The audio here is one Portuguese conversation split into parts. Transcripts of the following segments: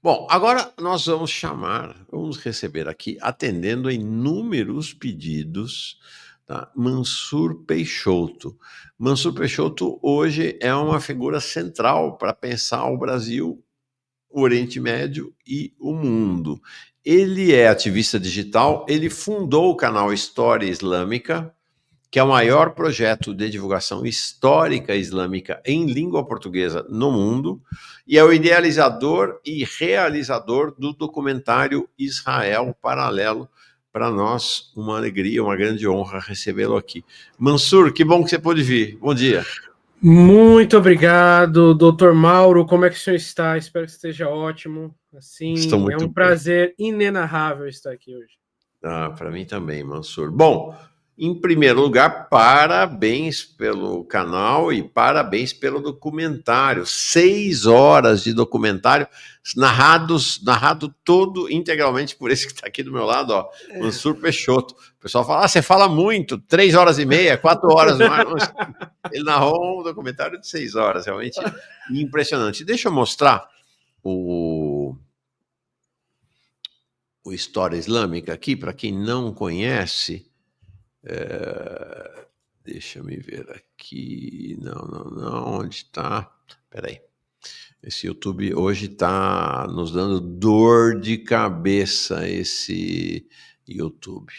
Bom, agora nós vamos receber aqui, atendendo a inúmeros pedidos, tá, Mansur Peixoto. Mansur Peixoto hoje é uma figura central para pensar o Brasil, o Oriente Médio e o mundo. Ele é ativista digital, ele fundou o canal História Islâmica, que é o maior projeto de divulgação histórica islâmica em língua portuguesa no mundo, e é o idealizador e realizador do documentário Israel Paralelo. Para nós, uma alegria, uma grande honra recebê-lo aqui. Mansur, que bom que você pôde vir. Bom dia. Muito obrigado, doutor Mauro. Como é que o senhor está? Espero que esteja ótimo. Estou Assim, é muito um bem. prazer inenarrável estar aqui hoje. Para mim também, Mansur. Bom, em primeiro lugar, parabéns pelo canal e parabéns pelo documentário. 6 horas de documentário narrado todo integralmente por esse que está aqui do meu lado, ó, Mansur Peixoto. O pessoal fala, você fala muito, 3 horas e meia, 4 horas no ar. Ele narrou um documentário de 6 horas, realmente impressionante. Deixa eu mostrar o História Islâmica aqui, para quem não conhece. Deixa me ver aqui. Não. Onde está? Peraí. Esse YouTube hoje está nos dando dor de cabeça. Esse YouTube.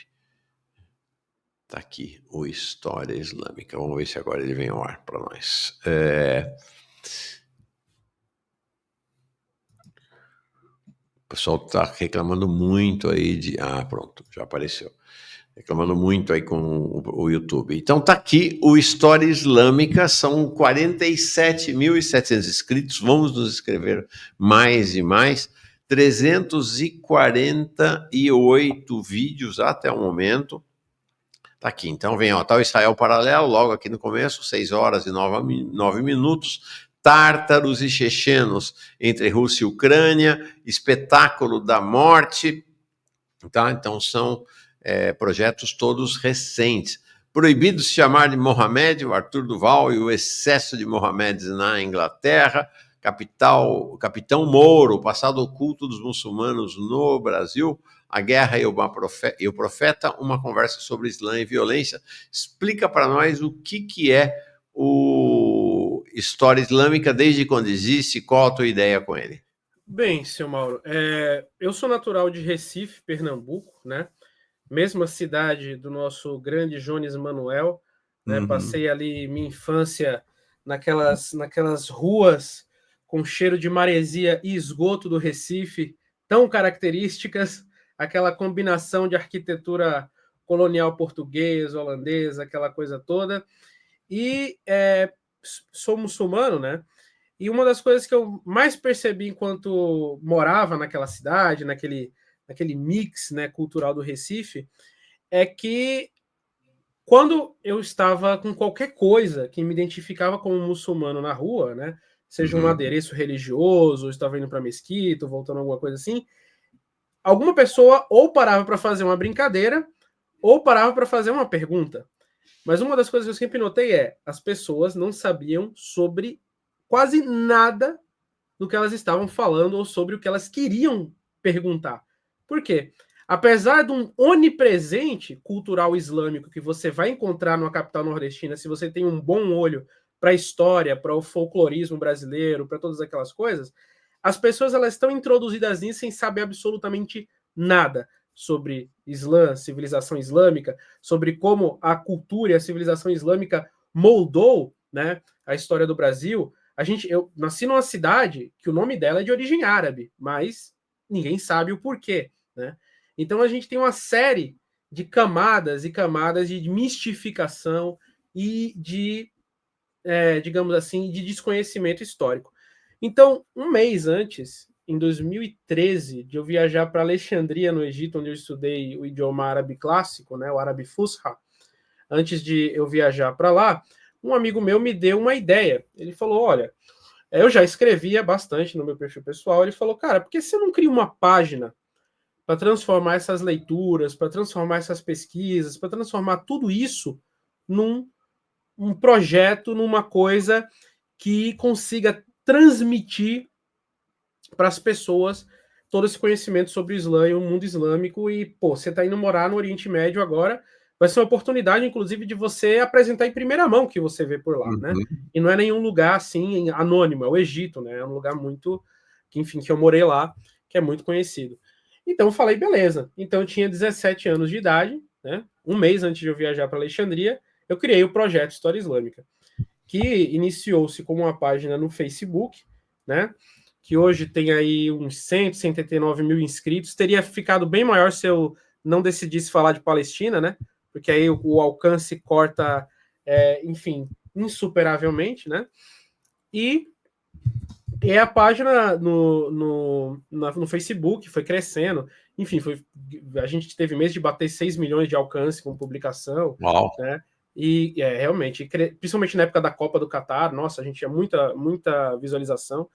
Está aqui, o História Islâmica. Vamos ver se agora ele vem ao ar para nós. O pessoal está reclamando muito aí de. Ah, pronto, já apareceu. Reclamando muito aí com o YouTube. Então tá aqui o História Islâmica, são 47.700 inscritos, vamos nos inscrever mais e mais, 348 vídeos até o momento. Tá aqui, então vem, ó, tá o Israel Paralelo, logo aqui no começo, 6 horas e 9 minutos, Tártaros e Chechenos entre Rússia e Ucrânia, Espetáculo da Morte, tá? Então são projetos todos recentes. Proibido se chamar de Mohamed, o Arthur Duval e o excesso de Mohamedes na Inglaterra, Capitão Moro, o passado oculto dos muçulmanos no Brasil, a guerra e o profeta, uma conversa sobre Islã e violência. Explica para nós o que é o História Islâmica, desde quando existe, qual a tua ideia com ele? Bem, seu Mauro, eu sou natural de Recife, Pernambuco, né? Mesma cidade do nosso grande Jones Manuel, né? Uhum. Passei ali minha infância naquelas ruas com cheiro de maresia e esgoto do Recife, tão características, aquela combinação de arquitetura colonial portuguesa, holandesa, aquela coisa toda. E sou muçulmano, né? E uma das coisas que eu mais percebi enquanto morava naquela cidade, naquele mix, né, cultural do Recife, é que quando eu estava com qualquer coisa que me identificava como muçulmano na rua, né, seja um Uhum. adereço religioso, ou estava indo para a mesquita, ou voltando alguma coisa assim, alguma pessoa ou parava para fazer uma brincadeira, ou parava para fazer uma pergunta. Mas uma das coisas que eu sempre notei é as pessoas não sabiam sobre quase nada do que elas estavam falando ou sobre o que elas queriam perguntar. Por quê? Apesar de um onipresente cultural islâmico que você vai encontrar numa capital nordestina, se você tem um bom olho para a história, para o folclorismo brasileiro, para todas aquelas coisas, as pessoas elas estão introduzidas nisso sem saber absolutamente nada sobre Islã, civilização islâmica, sobre como a cultura e a civilização islâmica moldou, né, a história do Brasil. Eu nasci numa cidade que o nome dela é de origem árabe, mas ninguém sabe o porquê, né? Então a gente tem uma série de camadas e camadas de mistificação e de, digamos assim, de desconhecimento histórico. Então, um mês antes, em 2013, de eu viajar para Alexandria, no Egito, onde eu estudei o idioma árabe clássico, né, o árabe Fusha, antes de eu viajar para lá, um amigo meu me deu uma ideia. Ele falou: olha, eu já escrevia bastante no meu perfil pessoal. Ele falou: cara, por que você não cria uma página para transformar essas leituras, para transformar essas pesquisas, para transformar tudo isso num um projeto, numa coisa que consiga transmitir para as pessoas todo esse conhecimento sobre o Islã e o mundo islâmico. E, pô, você está indo morar no Oriente Médio agora, vai ser uma oportunidade, inclusive, de você apresentar em primeira mão o que você vê por lá, né? E não é nenhum lugar, assim, anônimo, é o Egito, né? É um lugar muito, que, enfim, que eu morei lá, que é muito conhecido. Então, eu falei, beleza. Então, eu tinha 17 anos de idade, né? Um mês antes de eu viajar para Alexandria, eu criei o projeto História Islâmica, que iniciou-se como uma página no Facebook, né? Que hoje tem aí uns 189 mil inscritos. Teria ficado bem maior se eu não decidisse falar de Palestina, né? Porque aí o alcance corta, enfim, insuperavelmente, né? E a página no Facebook foi crescendo. Enfim, a gente teve mês de bater 6 milhões de alcance com publicação. Uau. Né? E realmente, principalmente na época da Copa do Catar, nossa, a gente tinha muita visualização.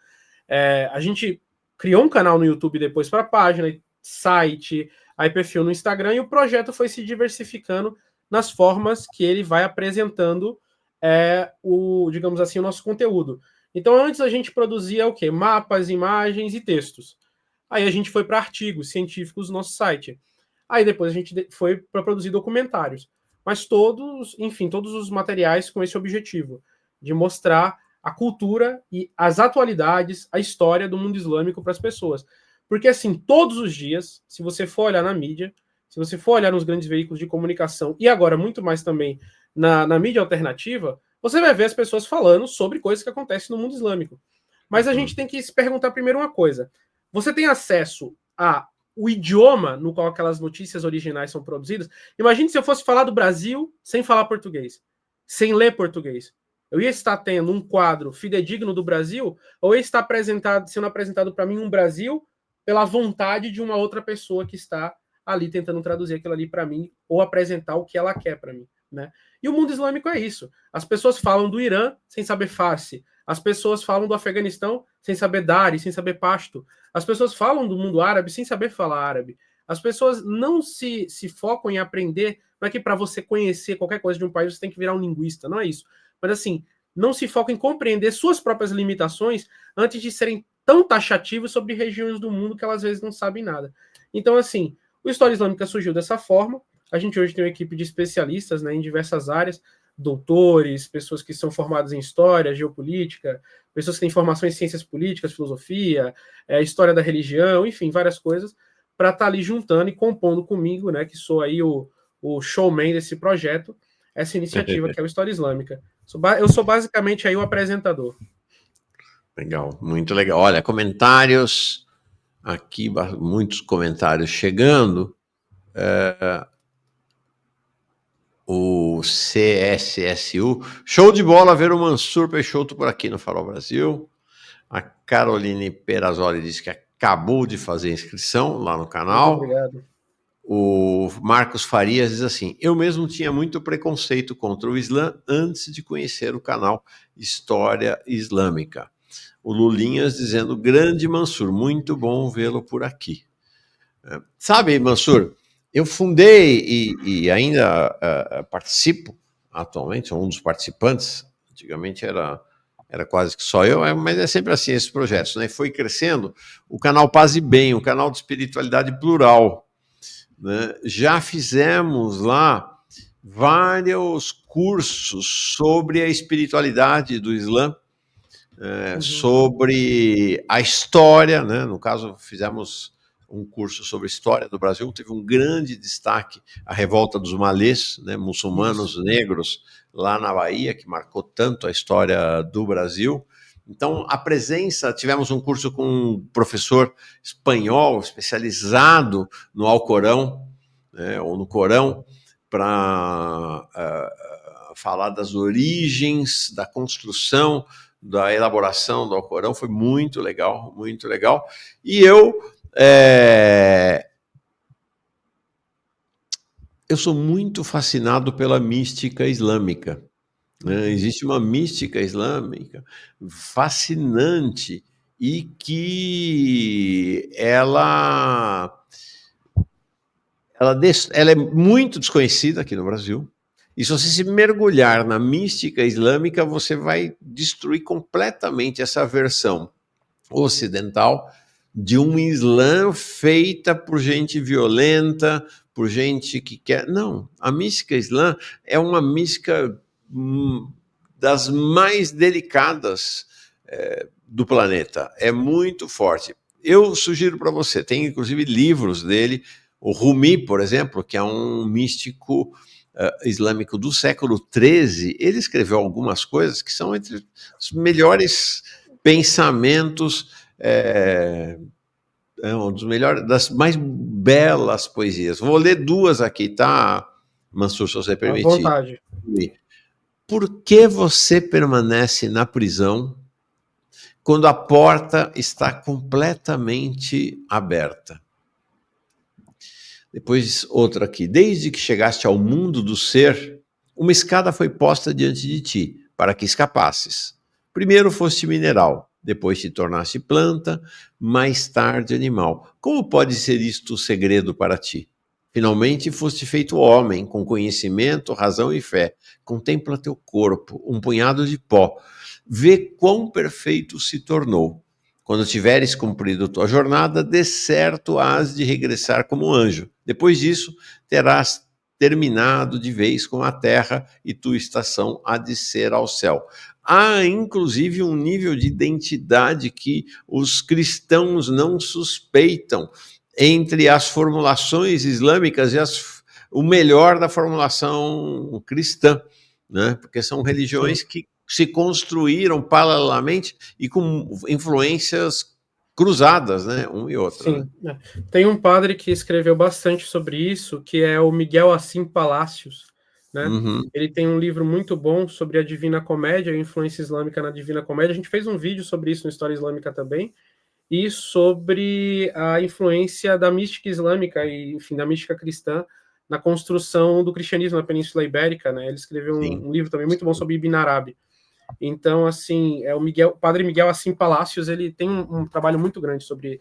A gente criou um canal no YouTube depois para a página, site, aí perfil no Instagram, e o projeto foi se diversificando nas formas que ele vai apresentando digamos assim, o nosso conteúdo. Então, antes a gente produzia o quê? Mapas, imagens e textos. Aí a gente foi para artigos científicos no nosso site. Aí depois a gente foi para produzir documentários. Mas todos os materiais com esse objetivo, de mostrar a cultura e as atualidades, a história do mundo islâmico para as pessoas. Porque, assim, todos os dias, se você for olhar na mídia, se você for olhar nos grandes veículos de comunicação, e agora muito mais também na mídia alternativa, você vai ver as pessoas falando sobre coisas que acontecem no mundo islâmico. Mas a gente tem que se perguntar primeiro uma coisa. Você tem acesso ao idioma no qual aquelas notícias originais são produzidas? Imagine se eu fosse falar do Brasil sem falar português, sem ler português. Eu ia estar tendo um quadro fidedigno do Brasil, ou ia estar sendo apresentado para mim um Brasil pela vontade de uma outra pessoa que está ali tentando traduzir aquilo ali para mim, ou apresentar o que ela quer para mim. Né? E o mundo islâmico é isso. As pessoas falam do Irã sem saber Farsi. As pessoas falam do Afeganistão sem saber Dari, sem saber Pashto. As pessoas falam do mundo árabe sem saber falar árabe. As pessoas não se focam em aprender. Não é que para você conhecer qualquer coisa de um país você tem que virar um linguista. Não é isso. Mas assim, não se focam em compreender suas próprias limitações antes de serem tão taxativos sobre regiões do mundo que elas às vezes não sabem nada. Então, assim, o História Islâmica surgiu dessa forma. A gente hoje tem uma equipe de especialistas, né, em diversas áreas, doutores, pessoas que são formadas em história, geopolítica, pessoas que têm formação em ciências políticas, filosofia, história da religião, enfim, várias coisas, para estar ali juntando e compondo comigo, né, que sou aí o showman desse projeto, essa iniciativa que é o História Islâmica. Eu sou basicamente aí o apresentador. Legal, muito legal. Olha, comentários aqui, muitos comentários chegando. O CSSU. Show de bola ver o Mansur Peixoto por aqui no Farol Brasil. A Caroline Perazzoli disse que acabou de fazer a inscrição lá no canal. Muito obrigado. O Marcos Farias diz assim: eu mesmo tinha muito preconceito contra o Islã antes de conhecer o canal História Islâmica. O Lulinhas dizendo: grande Mansur, muito bom vê-lo por aqui. Sabe, Mansur, eu fundei e ainda participo atualmente, sou um dos participantes. Antigamente era quase que só eu, mas é sempre assim esses projetos, né? Foi crescendo o canal Paz e Bem, o canal de espiritualidade plural. Né? Já fizemos lá vários cursos sobre a espiritualidade do Islã, sobre a história, né? No caso, fizemos um curso sobre história do Brasil, teve um grande destaque a revolta dos malês, né, muçulmanos negros, lá na Bahia, que marcou tanto a história do Brasil. Então, a presença, tivemos um curso com um professor espanhol, especializado no Alcorão, né, ou no Corão, para falar das origens, da construção, da elaboração do Alcorão. Foi muito legal, muito legal. E eu sou muito fascinado pela mística islâmica. Né? Existe uma mística islâmica fascinante e que ela é muito desconhecida aqui no Brasil. E se você se mergulhar na mística islâmica, você vai destruir completamente essa versão ocidental de um Islã feita por gente violenta, por gente que quer. Não, a mística islã é uma mística das mais delicadas do planeta. É muito forte. Eu sugiro para você, tem inclusive livros dele, o Rumi, por exemplo, que é um místico islâmico do século XIII, ele escreveu algumas coisas que são entre os melhores pensamentos, um dos melhores, das mais belas poesias. Vou ler duas aqui, tá, Mansur, se você À permitir. vontade. Por que você permanece na prisão quando a porta está completamente aberta? Depois, outra aqui. Desde que chegaste ao mundo do ser, uma escada foi posta diante de ti, para que escapasses. Primeiro foste mineral, depois te tornaste planta, mais tarde animal. Como pode ser isto o segredo para ti? Finalmente foste feito homem, com conhecimento, razão e fé. Contempla teu corpo, um punhado de pó. Vê quão perfeito se tornou. Quando tiveres cumprido tua jornada, de certo hás de regressar como anjo. Depois disso, terás terminado de vez com a terra e tua estação há de ser ao céu. Há, inclusive, um nível de identidade que os cristãos não suspeitam entre as formulações islâmicas e o melhor da formulação cristã, né? Porque são religiões que se construíram paralelamente e com influências cruzadas, né, um e outro. Sim, né? Tem um padre que escreveu bastante sobre isso, que é o Miguel Assim Palacios, né? Ele tem um livro muito bom sobre a Divina Comédia, a influência islâmica na Divina Comédia. A gente fez um vídeo sobre isso no História Islâmica também, e sobre a influência da mística islâmica e, enfim, da mística cristã na construção do cristianismo na Península Ibérica, né? Ele escreveu um livro também muito bom sobre Ibn Arabi. Então, assim, o Padre Miguel Assim Palacios, ele tem um trabalho muito grande sobre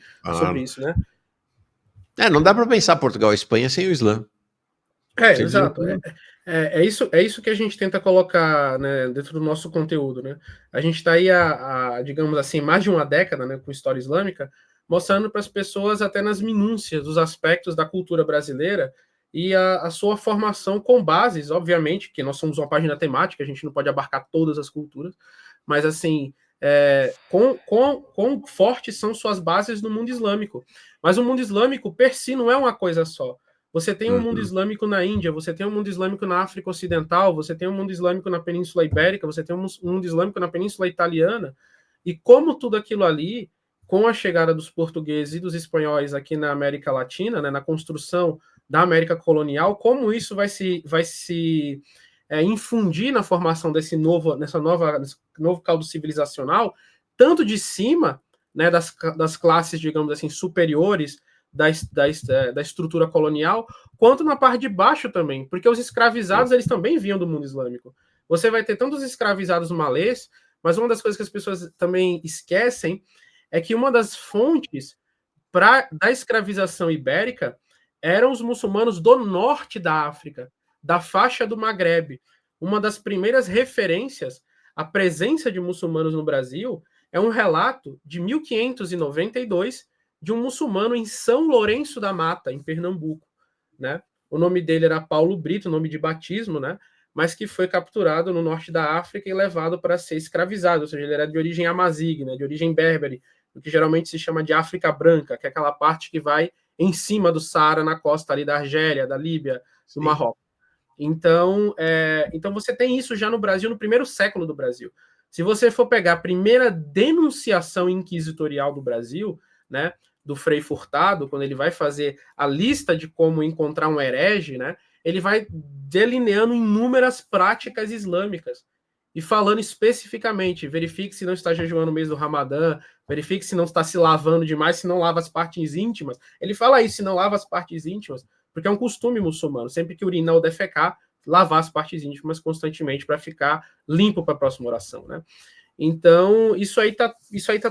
isso, né? Não dá para pensar Portugal e Espanha sem o Islã. Exato. É isso que a gente tenta colocar, né, dentro do nosso conteúdo, né? A gente está aí digamos assim, mais de uma década, né, com história islâmica, mostrando para as pessoas até nas minúcias dos aspectos da cultura brasileira e a sua formação com bases, obviamente, que nós somos uma página temática, a gente não pode abarcar todas as culturas, mas assim, quão fortes são suas bases no mundo islâmico. Mas o mundo islâmico, per si, não é uma coisa só. Você tem um mundo islâmico na Índia, você tem um mundo islâmico na África Ocidental, você tem um mundo islâmico na Península Ibérica, você tem um mundo islâmico na Península Italiana, e como tudo aquilo ali, com a chegada dos portugueses e dos espanhóis aqui na América Latina, né, na construção da América colonial, como isso vai se infundir na formação desse novo caldo civilizacional, tanto de cima, né, das classes, digamos assim, superiores, da estrutura colonial, quanto na parte de baixo também, porque os escravizados, eles também vinham do mundo islâmico. Você vai ter tantos escravizados malês, mas uma das coisas que as pessoas também esquecem é que uma das fontes da escravização ibérica eram os muçulmanos do norte da África, da faixa do Maghreb. Uma das primeiras referências à presença de muçulmanos no Brasil é um relato de 1592 de um muçulmano em São Lourenço da Mata, em Pernambuco, né? O nome dele era Paulo Brito, nome de batismo, né? Mas que foi capturado no norte da África e levado para ser escravizado, ou seja, ele era de origem amazigh, né? De origem berbere, o que geralmente se chama de África Branca, que é aquela parte que vai em cima do Saara, na costa ali da Argélia, da Líbia, do Marrocos. Então, você tem isso já no Brasil, no primeiro século do Brasil. Se você for pegar a primeira denunciação inquisitorial do Brasil, né, do Frei Furtado, quando ele vai fazer a lista de como encontrar um herege, né, ele vai delineando inúmeras práticas islâmicas e falando especificamente, verifique se não está jejuando no mês do Ramadã, verifique se não está se lavando demais, se não lava as partes íntimas. Ele fala isso, se não lava as partes íntimas, porque é um costume muçulmano, sempre que urinar ou defecar, lavar as partes íntimas constantemente para ficar limpo para a próxima oração, né? Então, isso aí tá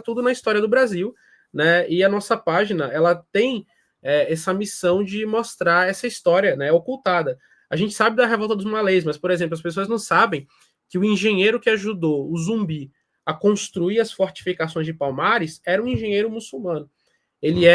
tudo na história do Brasil, né? E a nossa página, ela tem essa missão de mostrar essa história, né, ocultada. A gente sabe da revolta dos malês, mas, por exemplo, as pessoas não sabem que o engenheiro que ajudou o Zumbi a construir as fortificações de Palmares era um engenheiro muçulmano. ele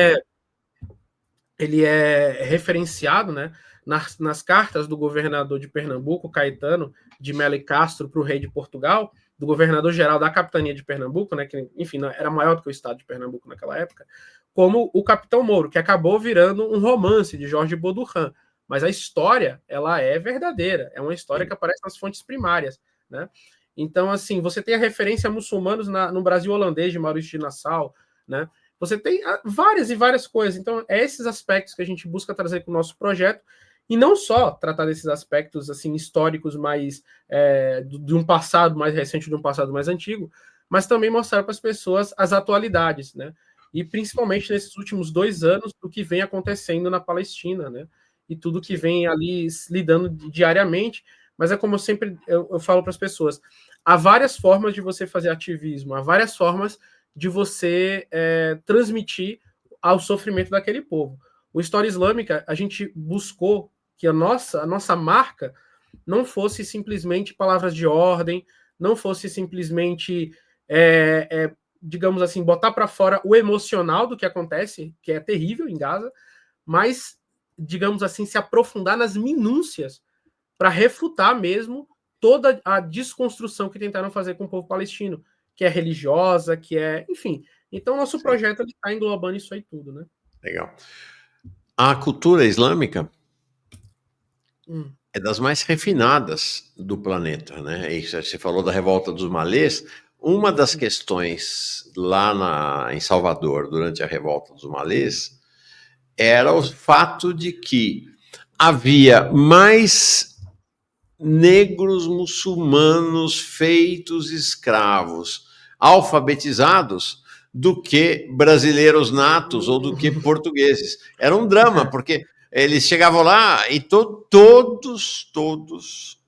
é referenciado, né, nas cartas do governador de Pernambuco, Caetano de Melo e Castro, para o rei de Portugal, do governador-geral da capitania de Pernambuco, né, que, enfim, era maior do que o estado de Pernambuco naquela época, como o Capitão Mouro, que acabou virando um romance de Jorge Baudouin. Mas a história, ela é verdadeira, é uma história que aparece nas fontes primárias, né? Então, assim, você tem a referência a muçulmanos no Brasil holandês de Maurício de Nassau, né? Você tem várias e várias coisas. Então, é esses aspectos que a gente busca trazer com o nosso projeto, e não só tratar desses aspectos assim históricos mais de um passado mais recente, de um passado mais antigo, mas também mostrar para as pessoas as atualidades, né? E principalmente nesses últimos 2 anos do que vem acontecendo na Palestina, né? E tudo que vem ali lidando diariamente. Mas é como eu falo para as pessoas, há várias formas de você fazer ativismo, há várias formas de você transmitir ao sofrimento daquele povo. O História Islâmica, a gente buscou que a nossa marca não fosse simplesmente palavras de ordem, não fosse simplesmente, digamos assim, botar para fora o emocional do que acontece, que é terrível em Gaza, mas, digamos assim, se aprofundar nas minúcias para refutar mesmo toda a desconstrução que tentaram fazer com o povo palestino, que é religiosa, que é, enfim. Então, nosso projeto está englobando isso aí tudo, né? Legal. A cultura islâmica é das mais refinadas do planeta, né? E você falou da revolta dos malês. Uma das questões lá em Salvador, durante a revolta dos malês, era o fato de que havia mais negros muçulmanos feitos escravos, alfabetizados, do que brasileiros natos ou do que portugueses. Era um drama, porque eles chegavam lá e todos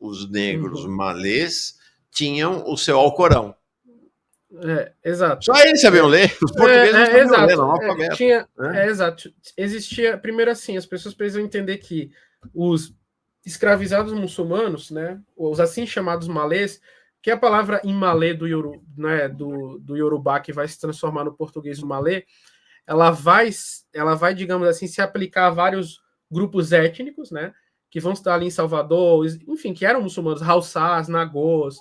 os negros malês tinham o seu Alcorão. Exato. Só eles sabiam ler, os portugueses não sabiam ler, não alfabeto. Exato. Existia, primeiro assim, as pessoas precisam entender que os escravizados muçulmanos, né, os assim chamados malês, que é a palavra em malê do Yorubá, que vai se transformar no português do malê, ela vai, digamos assim, se aplicar a vários grupos étnicos, né, que vão estar ali em Salvador, enfim, que eram muçulmanos, Haussás, Nagôs,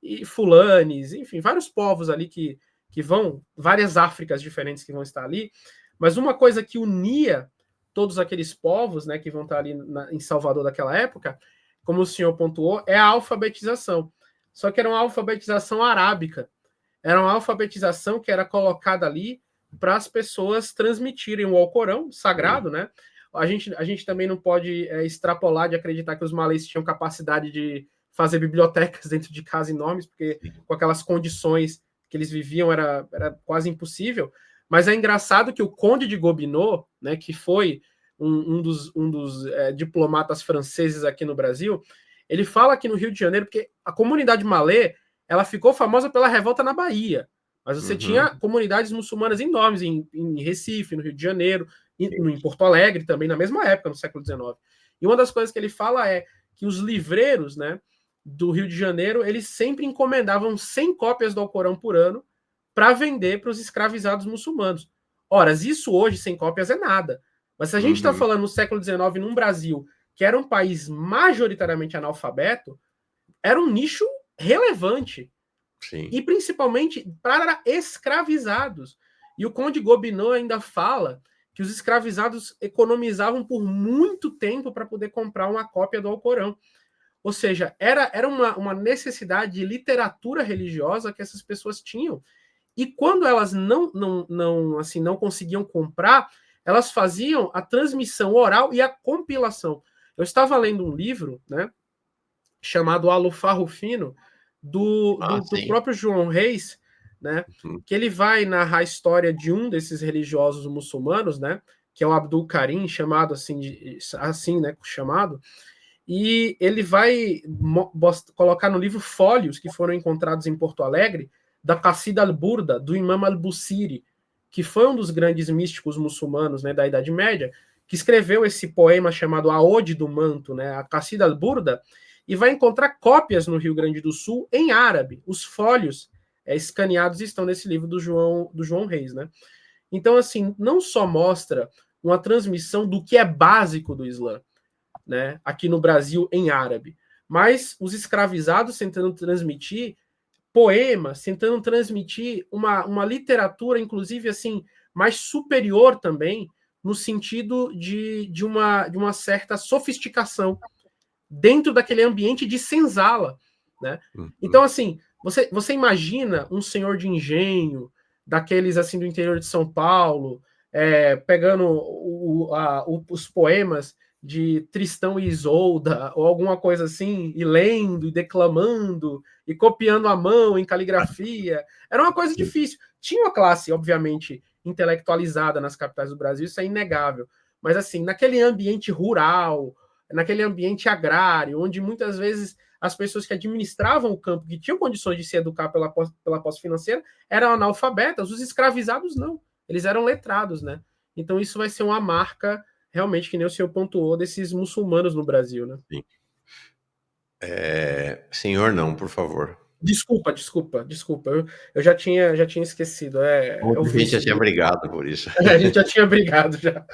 e fulanes, enfim, vários povos ali que vão, várias Áfricas diferentes que vão estar ali, mas uma coisa que unia todos aqueles povos, né, que vão estar ali em Salvador daquela época, como o senhor pontuou, é a alfabetização. Só que era uma alfabetização arábica. Era uma alfabetização que era colocada ali para as pessoas transmitirem o Alcorão sagrado, né? A gente também não pode extrapolar de acreditar que os malês tinham capacidade de fazer bibliotecas dentro de casas enormes, porque com aquelas condições que eles viviam era quase impossível. Mas é engraçado que o Conde de Gobineau, né, que foi um dos diplomatas franceses aqui no Brasil, ele fala aqui no Rio de Janeiro, porque a comunidade malê, ela ficou famosa pela revolta na Bahia, mas você tinha comunidades muçulmanas enormes em Recife, no Rio de Janeiro, em Porto Alegre também, na mesma época, no século XIX. E uma das coisas que ele fala é que os livreiros, né, do Rio de Janeiro, eles sempre encomendavam 100 cópias do Alcorão por ano para vender para os escravizados muçulmanos. Ora, isso hoje, 100 cópias, é nada. Mas se a gente está falando no século XIX, num Brasil que era um país majoritariamente analfabeto, era um nicho relevante. Sim. E principalmente para escravizados. E o Conde Gobineau ainda fala que os escravizados economizavam por muito tempo para poder comprar uma cópia do Alcorão. Ou seja, era uma necessidade de literatura religiosa que essas pessoas tinham. E quando elas não conseguiam comprar, elas faziam a transmissão oral e a compilação. Eu estava lendo um livro, né, chamado Alufarro Fino, do próprio João Reis, né, que ele vai narrar a história de um desses religiosos muçulmanos, né, que é o Abdul Karim, chamado assim, né, chamado, e ele vai colocar no livro fólios que foram encontrados em Porto Alegre, da Qassida al-Burda, do Imam al-Busiri, que foi um dos grandes místicos muçulmanos, né, da Idade Média, que escreveu esse poema chamado A Ode do Manto, né, a Qassida al-Burda, e vai encontrar cópias no Rio Grande do Sul em árabe. Os fólios escaneados estão nesse livro do João Reis, né? Então, assim, não só mostra uma transmissão do que é básico do Islã, né, aqui no Brasil em árabe, mas os escravizados tentando transmitir poemas, tentando transmitir uma literatura, inclusive, assim, mais superior também, no sentido de uma certa sofisticação dentro daquele ambiente de senzala, né? Então, assim, você imagina um senhor de engenho, daqueles, assim, do interior de São Paulo, pegando os poemas de Tristão e Isolda, ou alguma coisa assim, e lendo, e declamando, e copiando à mão, em caligrafia. Era uma coisa difícil. Tinha uma classe, obviamente, intelectualizada nas capitais do Brasil, isso é inegável. Mas, assim, naquele ambiente rural, naquele ambiente agrário, onde muitas vezes as pessoas que administravam o campo, que tinham condições de se educar pela posse financeira, eram analfabetas, os escravizados não. Eles eram letrados, né? Então isso vai ser uma marca, realmente, que nem o senhor pontuou, desses muçulmanos no Brasil, né? Sim. Senhor, não, por favor. Desculpa. Eu já tinha esquecido. A gente já tinha brigado por isso. A gente já tinha brigado já.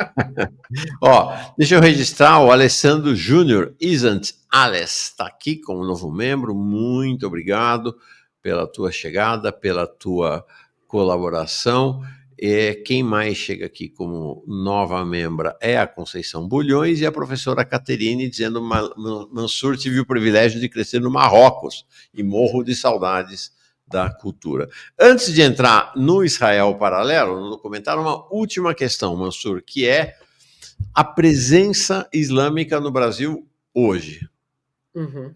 Ó, deixa eu registrar o Alessandro Júnior, Isn't Alice, está aqui como novo membro. Muito obrigado pela tua chegada, pela tua colaboração. Quem mais chega aqui como nova membra é a Conceição Bulhões e a professora Caterine dizendo: Mansur, tive o privilégio de crescer no Marrocos e morro de saudades da cultura. Antes de entrar no Israel Paralelo, no documentário, uma última questão, Mansur, que é a presença islâmica no Brasil hoje. Uhum.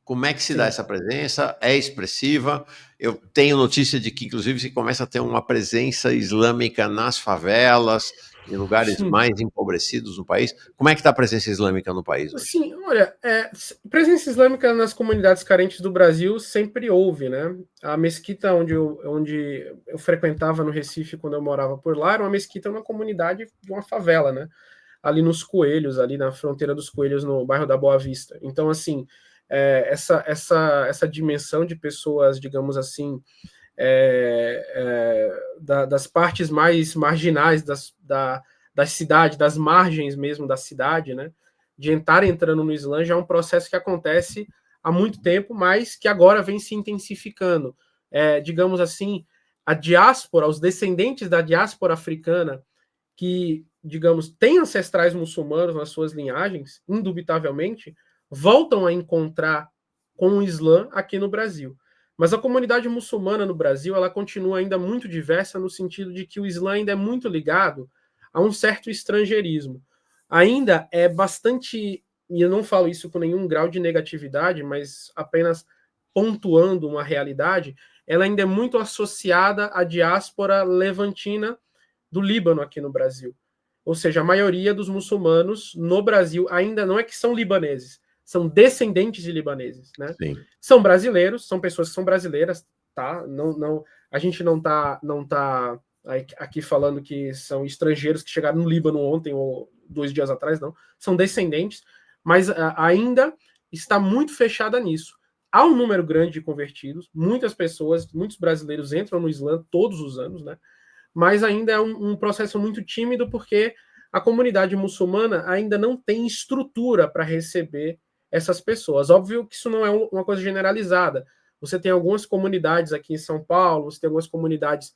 Como é que se dá essa presença? É expressiva? Eu tenho notícia de que, inclusive, se começa a ter uma presença islâmica nas favelas, em lugares mais empobrecidos no país. Como é que está a presença islâmica no país hoje? Sim, olha, presença islâmica nas comunidades carentes do Brasil sempre houve, né? A mesquita onde eu frequentava no Recife quando eu morava por lá era uma mesquita, uma comunidade de uma favela, né? Ali nos Coelhos, ali na fronteira dos Coelhos, no bairro da Boa Vista. Então, assim, essa dimensão de pessoas, digamos assim, das partes mais marginais da cidade, das margens mesmo da cidade, né? De entrando no Islã já é um processo que acontece há muito tempo, mas que agora vem se intensificando. Digamos assim, a diáspora, os descendentes da diáspora africana, que, digamos, têm ancestrais muçulmanos nas suas linhagens, indubitavelmente, voltam a encontrar com o Islã aqui no Brasil. Mas a comunidade muçulmana no Brasil, ela continua ainda muito diversa no sentido de que o Islã ainda é muito ligado a um certo estrangeirismo. Ainda é bastante, e eu não falo isso com nenhum grau de negatividade, mas apenas pontuando uma realidade, ela ainda é muito associada à diáspora levantina do Líbano aqui no Brasil. Ou seja, a maioria dos muçulmanos no Brasil ainda não é que são libaneses, são descendentes de libaneses, né? Sim. São brasileiros, são pessoas que são brasileiras, tá? A gente não tá aqui falando que são estrangeiros que chegaram no Líbano ontem ou 2 dias atrás, não. São descendentes, mas ainda está muito fechada nisso. Há um número grande de convertidos, muitas pessoas, muitos brasileiros entram no Islã todos os anos, né? Mas ainda é um processo muito tímido porque a comunidade muçulmana ainda não tem estrutura para receber essas pessoas. Óbvio que isso não é uma coisa generalizada. Você tem algumas comunidades aqui em São Paulo, você tem algumas comunidades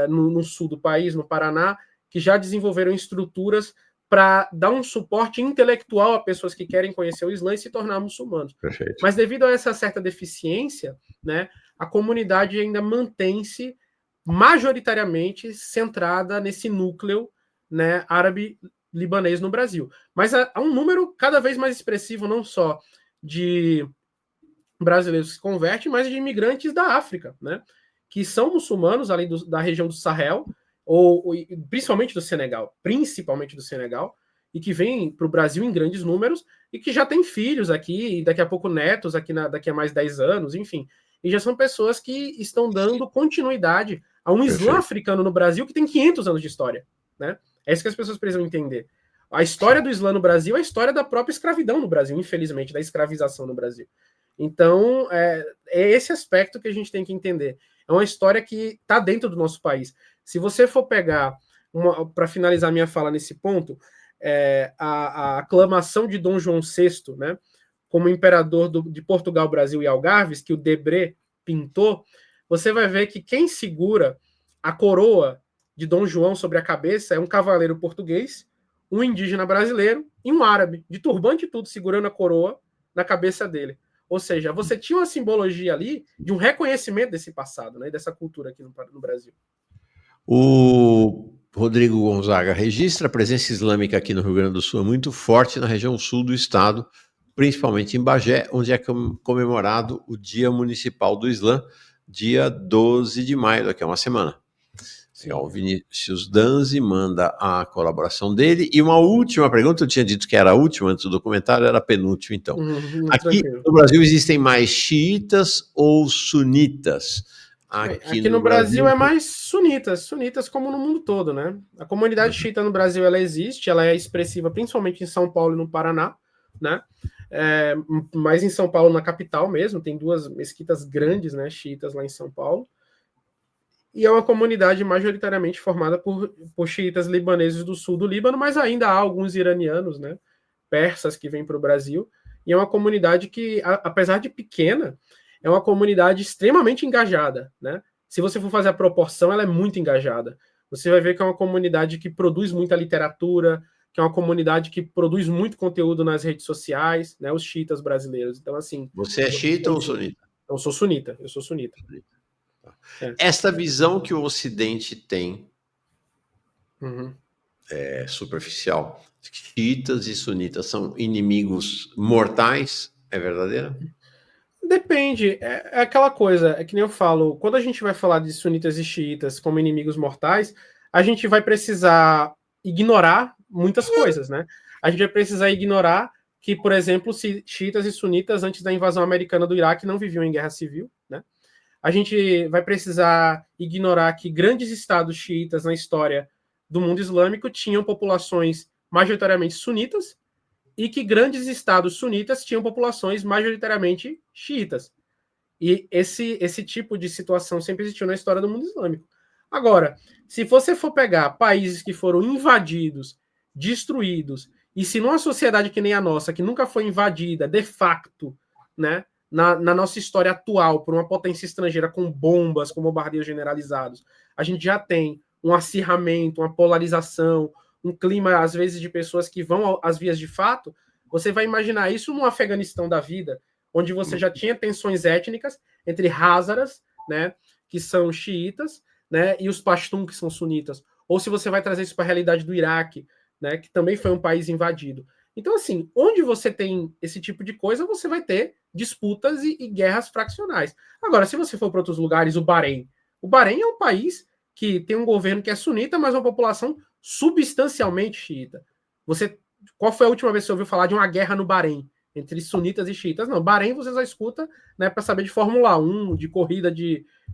no sul do país, no Paraná, que já desenvolveram estruturas para dar um suporte intelectual a pessoas que querem conhecer o Islã e se tornar muçulmanos. Perfeito. Mas devido a essa certa deficiência, né, a comunidade ainda mantém-se majoritariamente centrada nesse núcleo, né, árabe-libanês no Brasil. Mas há um número cada vez mais expressivo, não só de brasileiros que se convertem, mas de imigrantes da África, né, que são muçulmanos, além da região do Sahel, ou principalmente do Senegal, e que vêm para o Brasil em grandes números, e que já têm filhos aqui, e daqui a pouco netos, daqui a mais 10 anos, enfim. E já são pessoas que estão dando continuidade a um Islã africano no Brasil que tem 500 anos de história, né? É isso que as pessoas precisam entender. A história do Islã no Brasil é a história da própria escravidão no Brasil, infelizmente, da escravização no Brasil. Então, é esse aspecto que a gente tem que entender. É uma história que está dentro do nosso país. Se você for pegar, para finalizar minha fala nesse ponto, a aclamação de Dom João VI, né, como imperador de Portugal, Brasil e Algarves, que o Debré pintou, você vai ver que quem segura a coroa de Dom João sobre a cabeça é um cavaleiro português, um indígena brasileiro e um árabe, de turbante e tudo, segurando a coroa na cabeça dele. Ou seja, você tinha uma simbologia ali de um reconhecimento desse passado, né, dessa cultura aqui no Brasil. O Rodrigo Gonzaga registra a presença islâmica aqui no Rio Grande do Sul é muito forte na região sul do estado, principalmente em Bagé, onde é comemorado o Dia Municipal do Islã, dia 12 de maio, daqui a uma semana. O Vinícius Danzi manda a colaboração dele. E uma última pergunta, eu tinha dito que era a última antes do documentário, era a penúltima, então. Aqui no Brasil existem mais xiitas ou sunitas? Aqui no Brasil é mais sunitas como no mundo todo, né? A comunidade xiita no Brasil, ela existe, ela é expressiva principalmente em São Paulo e no Paraná, né? Mas em São Paulo, na capital mesmo, tem 2 mesquitas grandes, né, xiitas lá em São Paulo. E é uma comunidade majoritariamente formada por xiitas libaneses do sul do Líbano, mas ainda há alguns iranianos, né, persas que vêm para o Brasil. E é uma comunidade que, apesar de pequena, é uma comunidade extremamente engajada, né? Se você for fazer a proporção, ela é muito engajada. Você vai ver que é uma comunidade que produz muita literatura, que é uma comunidade que produz muito conteúdo nas redes sociais, né? Os xiitas brasileiros. Então, assim... Você é xiita ou sunita? Eu sou sunita. Esta visão que o Ocidente tem é superficial. Xiitas e sunitas são inimigos mortais, é verdadeira? Depende, é aquela coisa, é que nem eu falo, quando a gente vai falar de sunitas e xiitas como inimigos mortais, a gente vai precisar ignorar muitas coisas, né? A gente vai precisar ignorar que, por exemplo, xiitas e sunitas, antes da invasão americana do Iraque, não viviam em guerra civil, né? A gente vai precisar ignorar que grandes estados xiitas na história do mundo islâmico tinham populações majoritariamente sunitas, e que grandes estados sunitas tinham populações majoritariamente xiitas. E esse tipo de situação sempre existiu na história do mundo islâmico. Agora, se você for pegar países que foram invadidos, destruídos, e se numa sociedade que nem a nossa, que nunca foi invadida, de facto, né, na nossa história atual, por uma potência estrangeira com bombas, com bombardeios generalizados, a gente já tem um acirramento, uma polarização, um clima, às vezes, de pessoas que vão às vias de fato, você vai imaginar isso no Afeganistão da vida, onde você já tinha tensões étnicas entre Hazaras, né, que são xiitas, né, e os Pashtun, que são sunitas. Ou se você vai trazer isso para a realidade do Iraque, né, que também foi um país invadido. Então, assim, onde você tem esse tipo de coisa, você vai ter disputas e guerras fraccionais. Agora, se você for para outros lugares, o Bahrein é um país que tem um governo que é sunita, mas uma população substancialmente xiita. Qual foi a última vez que você ouviu falar de uma guerra no Bahrein entre sunitas e xiitas? Não, Bahrein você só escuta, né, para saber de Fórmula 1, de corrida,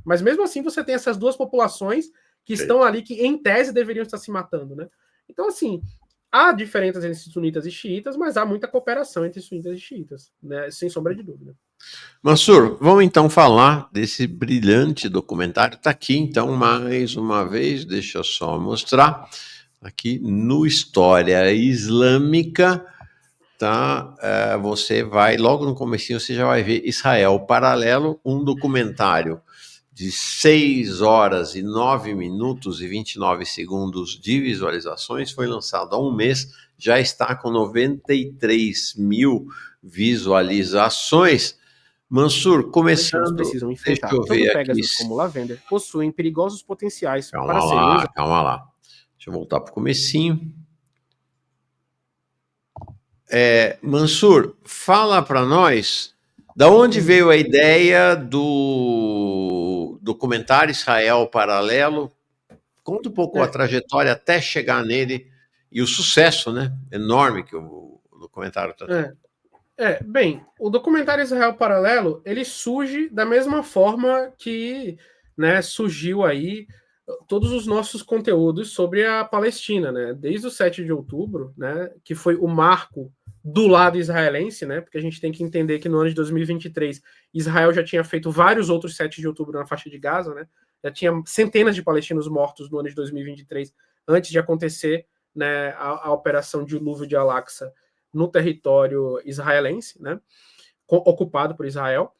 mas mesmo assim você tem essas duas populações que estão ali, que em tese deveriam estar se matando, né? Então, assim, há diferenças entre sunitas e xiitas, mas há muita cooperação entre sunitas e xiitas, né? Sem sombra de dúvida. Mansur, vamos então falar desse brilhante documentário. Está aqui, então, mais uma vez, deixa eu só mostrar. Aqui no História Islâmica, tá? Você vai, logo no comecinho, você já vai ver Israel Paralelo, um documentário de 6 horas e 9 minutos e 29 segundos de visualizações, foi lançado há um mês, já está com 93 mil visualizações. Mansur, começando, precisam enfrentar. deixa eu ver aqui. Pegasus como Lavender possuem perigosos potenciais para serem usados. Calma lá. Deixa eu voltar para o comecinho. Mansur, fala para nós da onde veio a ideia do documentário Israel Paralelo. Conta um pouco a trajetória até chegar nele e o sucesso, né, enorme que o documentário está tendo. Bem, o documentário Israel Paralelo, ele surge da mesma forma que, né, surgiu aí todos os nossos conteúdos sobre a Palestina, né? Desde o 7 de outubro, né, que foi o marco do lado israelense, né? Porque a gente tem que entender que no ano de 2023 Israel já tinha feito vários outros 7 de outubro na faixa de Gaza, né? já tinha centenas de palestinos mortos no ano de 2023, antes de acontecer, né, a operação Dilúvio de Al-Aqsa no território israelense, né, ocupado por Israel.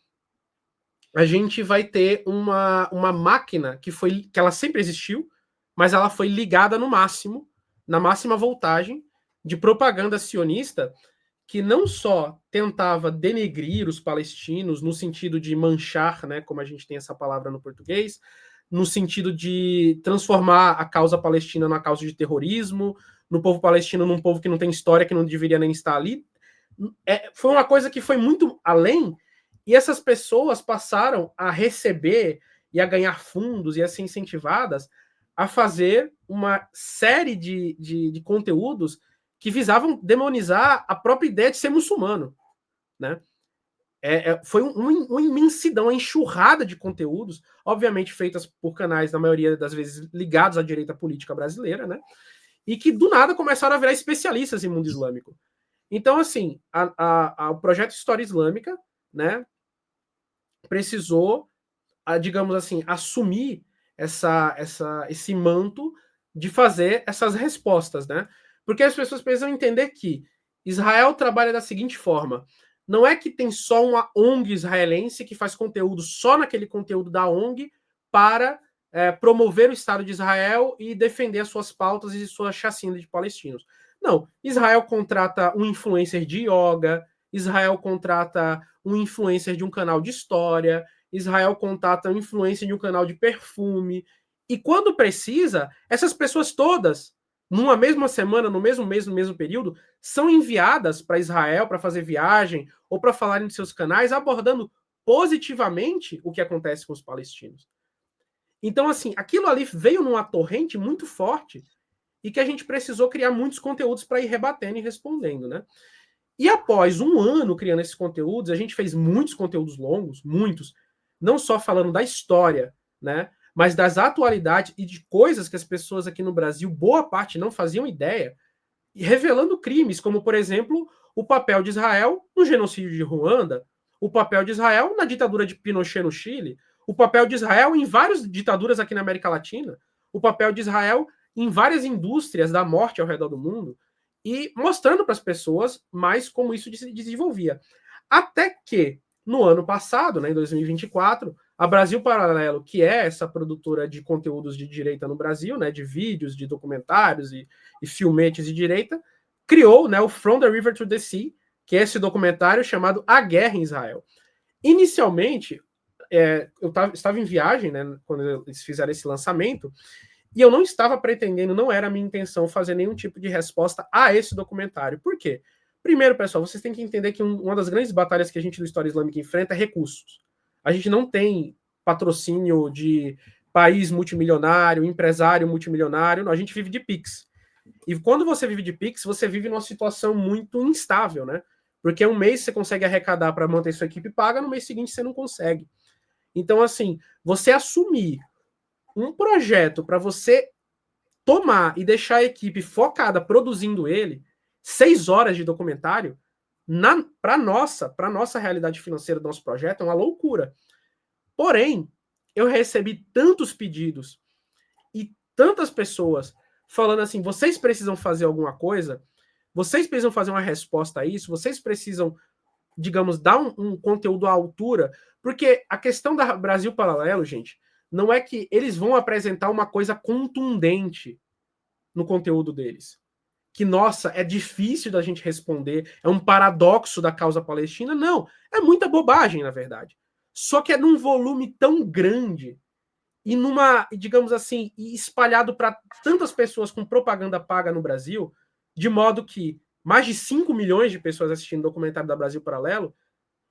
A gente vai ter uma máquina que ela sempre existiu, mas ela foi ligada no máximo, na máxima voltagem, de propaganda sionista, que não só tentava denegrir os palestinos no sentido de manchar, né, como a gente tem essa palavra no português, no sentido de transformar a causa palestina numa causa de terrorismo, no povo palestino num povo que não tem história, que não deveria nem estar ali. Foi uma coisa que foi muito além, e essas pessoas passaram a receber e a ganhar fundos e a ser incentivadas a fazer uma série de conteúdos que visavam demonizar a própria ideia de ser muçulmano, né? Foi uma imensidão, uma enxurrada de conteúdos, obviamente feitas por canais, na maioria das vezes, ligados à direita política brasileira, né? E que do nada começaram a virar especialistas em mundo islâmico. Então, assim, o projeto História Islâmica, né, precisou, digamos assim, assumir esse manto de fazer essas respostas, né? Porque as pessoas precisam entender que Israel trabalha da seguinte forma: não é que tem só uma ONG israelense que faz conteúdo só naquele conteúdo da ONG para promover o Estado de Israel e defender as suas pautas e sua chacina de palestinos. Não, Israel contrata um influencer de yoga, Israel contrata um influencer de um canal de história, Israel contrata um influencer de um canal de perfume, e quando precisa, essas pessoas todas, numa mesma semana, no mesmo mês, no mesmo período, são enviadas para Israel para fazer viagem ou para falarem de seus canais, abordando positivamente o que acontece com os palestinos. Então, assim, aquilo ali veio numa torrente muito forte e que a gente precisou criar muitos conteúdos para ir rebatendo e respondendo, né? E após um ano criando esses conteúdos, a gente fez muitos conteúdos longos, muitos, não só falando da história, né, mas das atualidades e de coisas que as pessoas aqui no Brasil, boa parte, não faziam ideia, e revelando crimes, como, por exemplo, o papel de Israel no genocídio de Ruanda, o papel de Israel na ditadura de Pinochet no Chile, o papel de Israel em várias ditaduras aqui na América Latina, o papel de Israel em várias indústrias da morte ao redor do mundo, e mostrando para as pessoas mais como isso se desenvolvia. Até que, no ano passado, né, em 2024, a Brasil Paralelo, que é essa produtora de conteúdos de direita no Brasil, né, de vídeos, de documentários e filmetes de direita, criou, né, o From the River to the Sea, que é esse documentário chamado A Guerra em Israel. Inicialmente, eu estava em viagem, né, quando eles fizeram esse lançamento, e eu não estava pretendendo, não era a minha intenção fazer nenhum tipo de resposta a esse documentário. Por quê? Primeiro, pessoal, vocês têm que entender que uma das grandes batalhas que a gente do História Islâmica enfrenta é recursos. A gente não tem patrocínio de país multimilionário, empresário multimilionário, não, a gente vive de Pix. E quando você vive de Pix, você vive numa situação muito instável, né? Porque um mês você consegue arrecadar para manter sua equipe paga, no mês seguinte você não consegue. Então, assim, você assumir um projeto para você tomar e deixar a equipe focada produzindo ele, 6 horas de documentário, para nossa realidade financeira do nosso projeto, é uma loucura. Porém, eu recebi tantos pedidos e tantas pessoas falando assim: vocês precisam fazer alguma coisa, vocês precisam fazer uma resposta a isso, vocês precisam, digamos, dar um conteúdo à altura, porque a questão da Brasil Paralelo, gente, não é que eles vão apresentar uma coisa contundente no conteúdo deles. Que, nossa, é difícil da gente responder, é um paradoxo da causa palestina. Não, é muita bobagem, na verdade. Só que é num volume tão grande e digamos assim, espalhado para tantas pessoas com propaganda paga no Brasil, de modo que mais de 5 milhões de pessoas assistindo o documentário da Brasil Paralelo,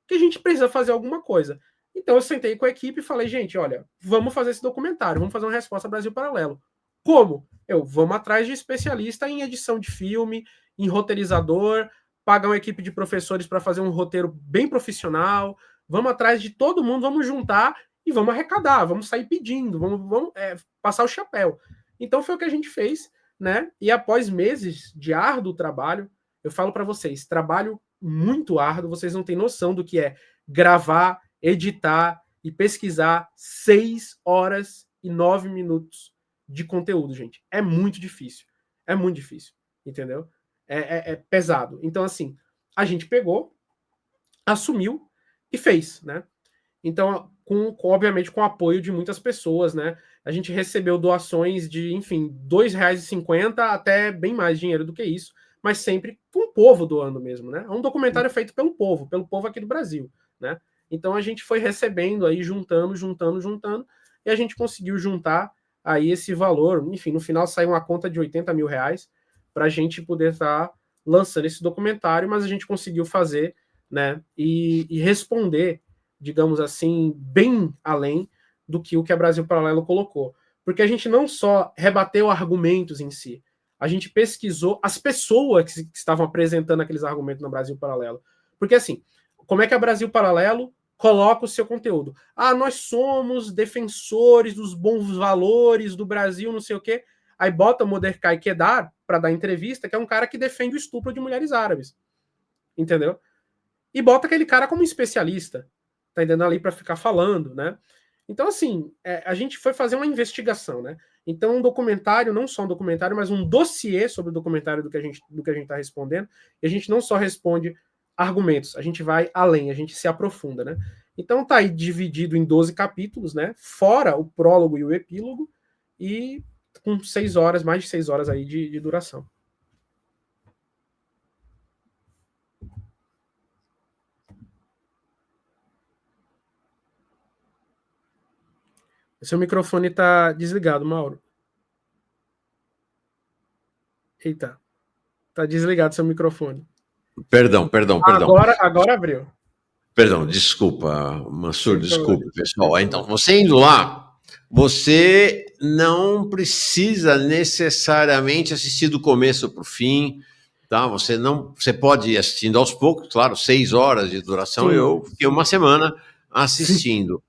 que a gente precisa fazer alguma coisa. Então eu sentei com a equipe e falei: gente, olha, vamos fazer esse documentário, vamos fazer uma resposta Brasil Paralelo. Como? Vamos atrás de especialista em edição de filme, em roteirizador, pagar uma equipe de professores para fazer um roteiro bem profissional, vamos atrás de todo mundo, vamos juntar e vamos arrecadar, vamos sair pedindo, vamos passar o chapéu. Então foi o que a gente fez, né? E após meses de árduo trabalho, eu falo para vocês, trabalho muito árduo, vocês não têm noção do que é gravar, editar e pesquisar 6 horas 9 minutos de conteúdo, gente. É muito difícil. É muito difícil, entendeu? É pesado. Então, assim, a gente pegou, assumiu e fez, né? Então, obviamente, com o apoio de muitas pessoas, né? A gente recebeu doações de, enfim, R$2,50 até bem mais dinheiro do que isso, mas sempre com o povo doando mesmo, né? É um documentário feito pelo povo aqui do Brasil, né? Então a gente foi recebendo aí, juntando, e a gente conseguiu juntar aí esse valor. Enfim, no final saiu uma conta de R$80 mil para a gente poder estar lançando esse documentário, mas a gente conseguiu fazer, né? E responder, digamos assim, bem além do que o que a Brasil Paralelo colocou. Porque a gente não só rebateu argumentos em si, a gente pesquisou as pessoas que estavam apresentando aqueles argumentos no Brasil Paralelo. Porque assim, como é que a Brasil Paralelo coloca o seu conteúdo? Ah, nós somos defensores dos bons valores do Brasil, não sei o quê. Aí bota o Mordecai Kedar para dar entrevista, que é um cara que defende o estupro de mulheres árabes. Entendeu? E bota aquele cara como especialista, tá entendendo? Ali para ficar falando, né? Então, assim, a gente foi fazer uma investigação, né? Então, um documentário, não só um documentário, mas um dossiê sobre o documentário do que a gente está respondendo. E a gente não só responde argumentos, a gente vai além, a gente se aprofunda, né? Então, tá aí dividido em 12 capítulos, né? Fora o prólogo e o epílogo, e com 6 horas, mais de 6 horas aí de duração. Seu microfone tá desligado, Mauro. Eita. Tá desligado seu microfone. Perdão. Agora abriu. Perdão, desculpa, Mansur, desculpe, pessoal. Então, você indo lá, você não precisa necessariamente assistir do começo para o fim, tá? Você pode ir assistindo aos poucos, claro, 6 horas de duração. Sim. Eu fiquei uma semana assistindo.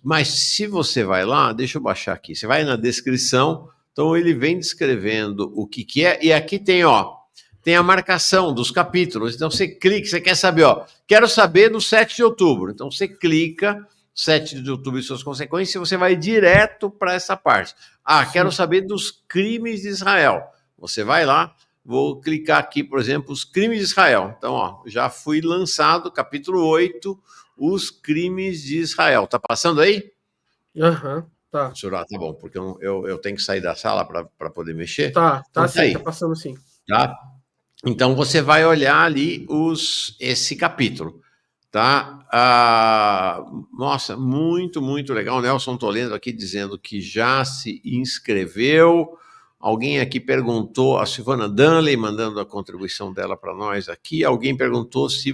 Mas se você vai lá, deixa eu baixar aqui. Você vai na descrição, então ele vem descrevendo o que é, e aqui tem a marcação dos capítulos. Então você clica, você quer saber, quero saber do 7 de outubro. Então você clica, 7 de outubro e suas consequências, e você vai direto para essa parte. Quero saber dos crimes de Israel. Você vai lá, vou clicar aqui, por exemplo, os crimes de Israel. Então, já fui lançado, capítulo 8, os crimes de Israel. Tá passando aí? Aham. Tá. Tá bom, porque eu tenho que sair da sala para poder mexer. Tá então, sim, tá passando sim. Tá? Então, você vai olhar ali esse capítulo, tá? Nossa, muito, muito legal. O Nelson Toledo aqui dizendo que já se inscreveu. Alguém aqui perguntou, a Silvana Dunley mandando a contribuição dela para nós aqui. Alguém perguntou se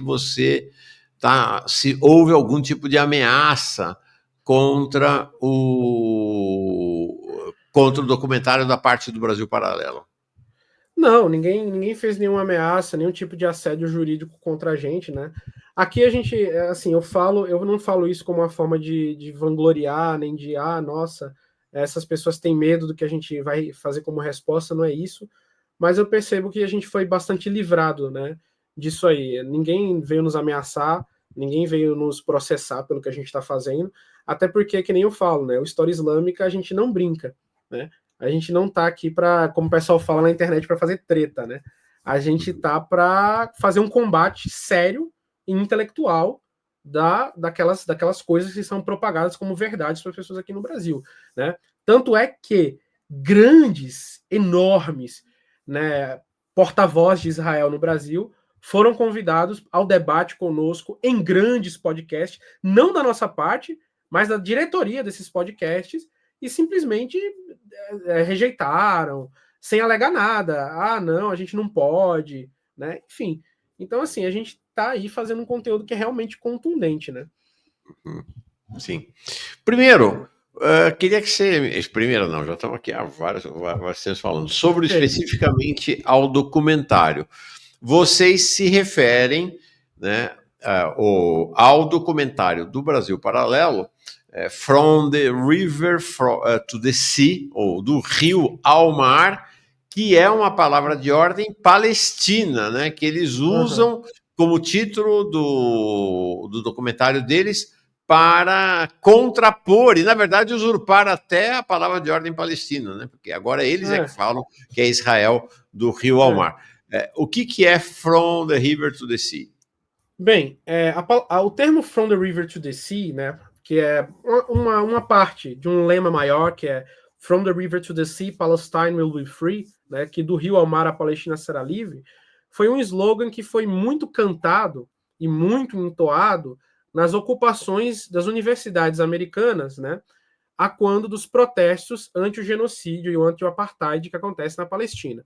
se houve algum tipo de ameaça contra o documentário da parte do Brasil Paralelo. Não, ninguém fez nenhuma ameaça, nenhum tipo de assédio jurídico contra a gente, né? Aqui a gente, assim, eu não falo isso como uma forma de vangloriar, nem de, nossa, essas pessoas têm medo do que a gente vai fazer como resposta, não é isso. Mas eu percebo que a gente foi bastante livrado, né, disso aí. Ninguém veio nos ameaçar, ninguém veio nos processar pelo que a gente está fazendo, até porque, que nem eu falo, né, o História Islâmica a gente não brinca, né? A gente não tá aqui para, como o pessoal fala na internet, para fazer treta, né? A gente tá para fazer um combate sério e intelectual daquelas coisas que são propagadas como verdades para as pessoas aqui no Brasil, né? Tanto é que grandes, enormes, né, porta-voz de Israel no Brasil foram convidados ao debate conosco em grandes podcasts, não da nossa parte, mas da diretoria desses podcasts, e simplesmente rejeitaram, sem alegar nada. Não, a gente não pode, né? Enfim. Então, assim, a gente tá aí fazendo um conteúdo que é realmente contundente, né? Sim. Primeiro, queria que você... Primeiro não, já estamos aqui há vários tempos falando. Sobre especificamente ao documentário. Vocês se referem, né, ao documentário do Brasil Paralelo, From the River to the Sea, ou do rio ao mar, que é uma palavra de ordem palestina, né, que eles usam como título do documentário deles, para contrapor e, na verdade, usurpar até a palavra de ordem palestina, né? Porque agora eles é que falam que é Israel do rio ao mar. O que é From the River to the Sea? Bem, o termo From the River to the Sea, né, que é uma parte de um lema maior, que é From the River to the Sea, Palestine will be free, né, que do rio ao mar a Palestina será livre, foi um slogan que foi muito cantado e muito entoado nas ocupações das universidades americanas, né, a quando dos protestos anti o genocídio e anti o apartheid que acontece na Palestina.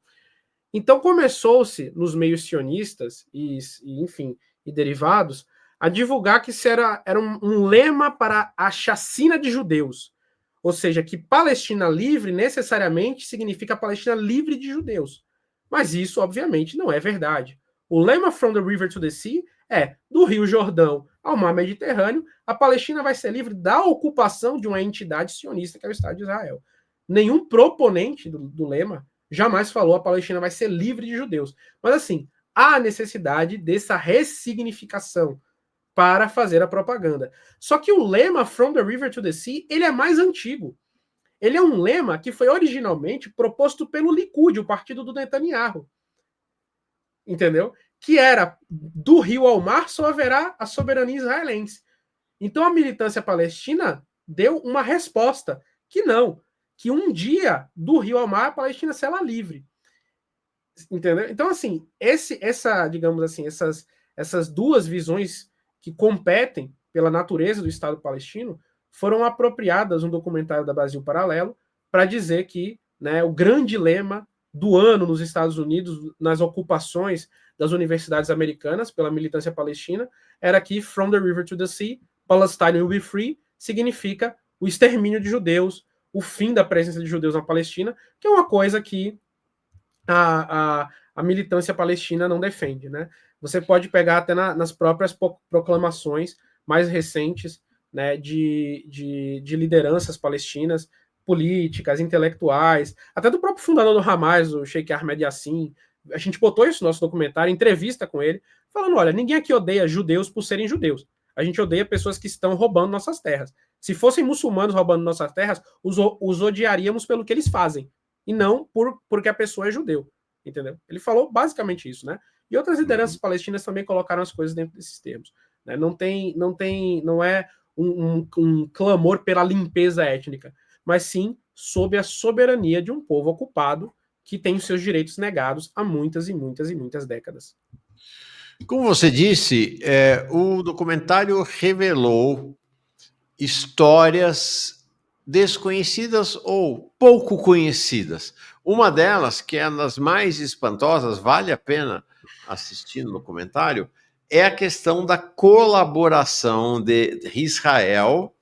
Então começou-se nos meios sionistas enfim, e derivados a divulgar que isso era um lema para a chacina de judeus, ou seja, que Palestina livre necessariamente significa Palestina livre de judeus. Mas isso, obviamente, não é verdade. O lema From the River to the Sea é do Rio Jordão ao Mar Mediterrâneo, a Palestina vai ser livre da ocupação de uma entidade sionista que é o Estado de Israel. Nenhum proponente do lema jamais falou a Palestina vai ser livre de judeus. Mas assim, há necessidade dessa ressignificação para fazer a propaganda. Só que o lema From the River to the Sea, ele é mais antigo. Ele é um lema que foi originalmente proposto pelo Likud, o partido do Netanyahu. Entendeu? Que era do rio ao mar só haverá a soberania israelense. Então a militância palestina deu uma resposta que não, que um dia do rio ao mar a Palestina será livre. Entendeu? Então, assim, digamos assim, essas duas visões que competem pela natureza do Estado palestino foram apropriadas no documentário da Brasil Paralelo para dizer que, né, o grande lema do ano nos Estados Unidos, nas ocupações das universidades americanas pela militância palestina, era que From the River to the Sea, Palestine will be free, significa o extermínio de judeus, o fim da presença de judeus na Palestina, que é uma coisa que a militância palestina não defende, né? Você pode pegar até nas próprias proclamações mais recentes, né, de lideranças palestinas, políticas, intelectuais, até do próprio fundador do Hamas, o Sheikh Ahmed Yassin. A gente botou isso no nosso documentário, entrevista com ele, falando, olha, ninguém aqui odeia judeus por serem judeus. A gente odeia pessoas que estão roubando nossas terras. Se fossem muçulmanos roubando nossas terras, os odiaríamos pelo que eles fazem, e não porque a pessoa é judeu, entendeu? Ele falou basicamente isso, né? E outras lideranças palestinas também colocaram as coisas dentro desses termos, né? Não é um clamor pela limpeza étnica, mas sim sob a soberania de um povo ocupado que tem os seus direitos negados há muitas e muitas e muitas décadas. Como você disse, o documentário revelou histórias desconhecidas ou pouco conhecidas. Uma delas, que é uma das mais espantosas, vale a pena assistir no documentário, é a questão da colaboração de Israel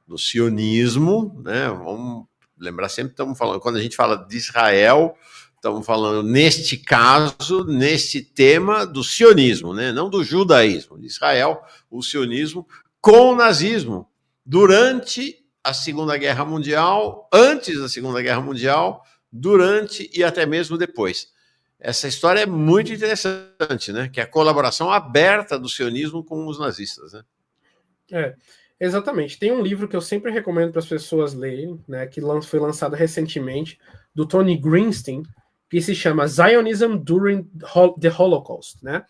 no sionismo, né? Vamos lembrar sempre, estamos falando, quando a gente fala de Israel, estamos falando, neste caso, neste tema do sionismo, né? Não do judaísmo, de Israel, o sionismo com o nazismo, durante a Segunda Guerra Mundial, antes da Segunda Guerra Mundial, durante e até mesmo depois. Essa história é muito interessante, né? Que é a colaboração aberta do sionismo com os nazistas, né? Exatamente. Tem um livro que eu sempre recomendo para as pessoas lerem, né? Que foi lançado recentemente, do Tony Greenstein, que se chama Zionism During the Holocaust, né?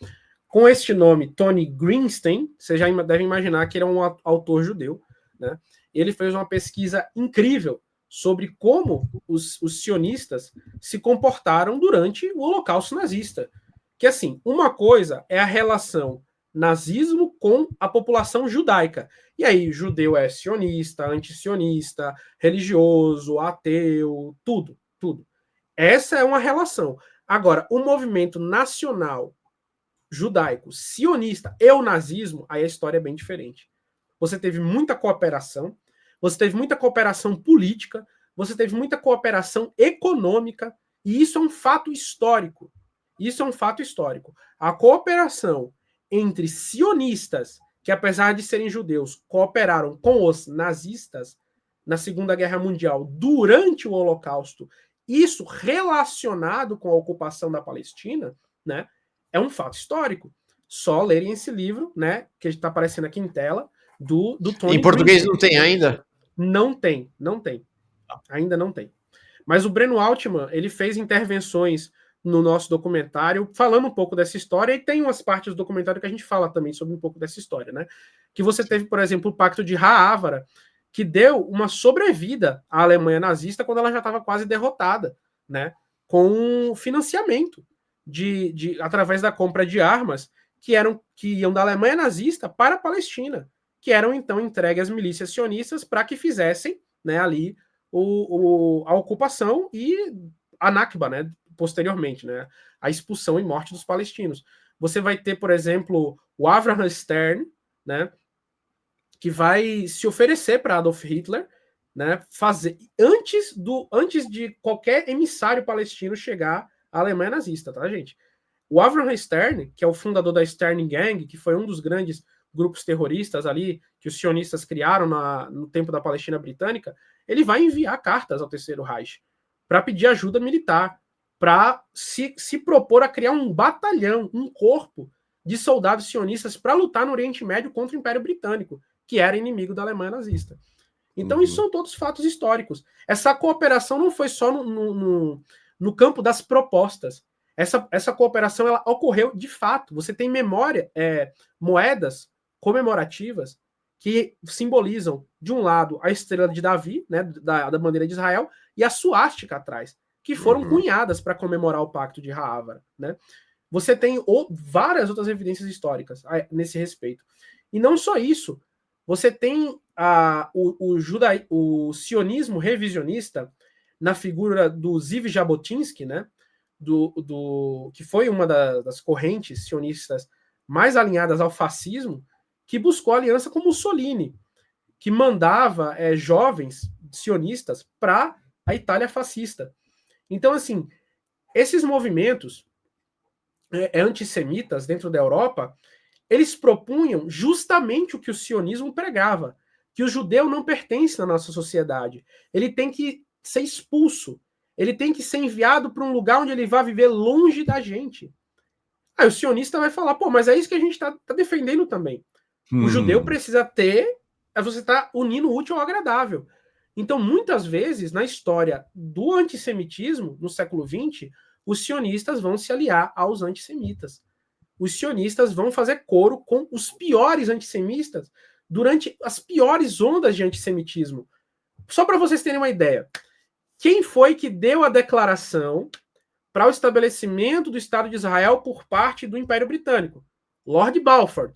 Com este nome, Tony Greenstein, você já deve imaginar que ele é um autor judeu, né? Ele fez uma pesquisa incrível sobre como os sionistas se comportaram durante o Holocausto nazista. Que, assim, uma coisa é a relação nazismo com a população judaica. E aí, judeu é sionista, anti-sionista, religioso, ateu, tudo. Essa é uma relação. Agora, o movimento nacional judaico, sionista e o nazismo, aí a história é bem diferente. Você teve muita cooperação, você teve muita cooperação política, você teve muita cooperação econômica, e isso é um fato histórico. A cooperação entre sionistas, que apesar de serem judeus, cooperaram com os nazistas na Segunda Guerra Mundial durante o Holocausto, isso relacionado com a ocupação da Palestina, né, é um fato histórico. Só lerem esse livro, né, que está aparecendo aqui em tela, do Tony Em português Greenfield. não tem ainda? Não tem. Ainda não tem. Mas o Breno Altman, ele fez intervenções no nosso documentário falando um pouco dessa história, e tem umas partes do documentário que a gente fala também sobre um pouco dessa história, né? Que você teve, por exemplo, o Pacto de Haavara, que deu uma sobrevida à Alemanha nazista quando ela já estava quase derrotada, né? Com financiamento através da compra de armas que iam da Alemanha nazista para a Palestina, que eram então entregues às milícias sionistas para que fizessem, né, ali a ocupação e a Nakba, né, posteriormente, né, a expulsão e morte dos palestinos. Você vai ter, por exemplo, o Avraham Stern, né, que vai se oferecer para Adolf Hitler, né, fazer antes de qualquer emissário palestino chegar à Alemanha nazista, tá, gente? O Avraham Stern, que é o fundador da Stern Gang, que foi um dos grandes grupos terroristas ali que os sionistas criaram no tempo da Palestina Britânica, ele vai enviar cartas ao Terceiro Reich para pedir ajuda militar, para se propor a criar um batalhão, um corpo de soldados sionistas para lutar no Oriente Médio contra o Império Britânico, que era inimigo da Alemanha nazista. Então, isso são todos fatos históricos. Essa cooperação não foi só no campo das propostas. Essa cooperação ela ocorreu de fato. Você tem moedas comemorativas que simbolizam, de um lado, a estrela de Davi, né, da bandeira de Israel, e a suástica atrás, que foram cunhadas para comemorar o Pacto de Haavara. Né? Você tem várias outras evidências históricas nesse respeito. E não só isso. Você tem o sionismo revisionista na figura do Ziv Jabotinsky, né? Que foi uma das correntes sionistas mais alinhadas ao fascismo, que buscou aliança com Mussolini, que mandava jovens sionistas para a Itália fascista. Então, assim, esses movimentos antissemitas dentro da Europa, eles propunham justamente o que o sionismo pregava, que o judeu não pertence na nossa sociedade. Ele tem que ser expulso. Ele tem que ser enviado para um lugar onde ele vai viver longe da gente. Aí o sionista vai falar, pô, mas é isso que a gente está defendendo também. O judeu precisa ter, você está unindo o útil ao agradável. Então, muitas vezes, na história do antissemitismo, no século XX, os sionistas vão se aliar aos antissemitas. Os sionistas vão fazer coro com os piores antissemitas durante as piores ondas de antissemitismo. Só para vocês terem uma ideia, quem foi que deu a declaração para o estabelecimento do Estado de Israel por parte do Império Britânico? Lord Balfour.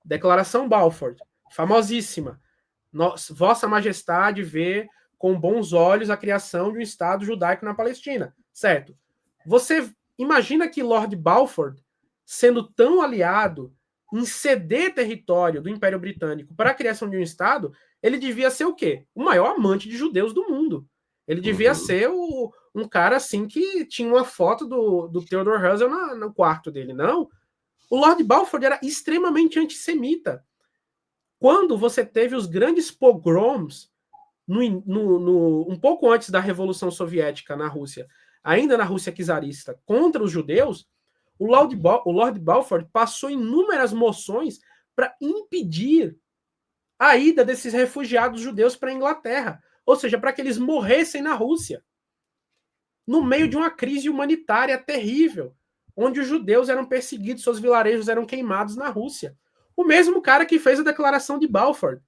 Declaração Balfour, famosíssima. Vossa Majestade vê com bons olhos a criação de um Estado judaico na Palestina. Certo. Você imagina que Lord Balfour, sendo tão aliado em ceder território do Império Britânico para a criação de um Estado, ele devia ser o quê? O maior amante de judeus do mundo. Ele devia ser um cara assim que tinha uma foto do Theodore Herzl no quarto dele. Não. O Lord Balfour era extremamente antissemita. Quando você teve os grandes pogroms, um pouco antes da Revolução Soviética na Rússia, ainda na Rússia czarista, contra os judeus, o Lord Balfour passou inúmeras moções para impedir a ida desses refugiados judeus para a Inglaterra, ou seja, para que eles morressem na Rússia, no meio de uma crise humanitária terrível, onde os judeus eram perseguidos, seus vilarejos eram queimados na Rússia. O mesmo cara que fez a declaração de Balfour.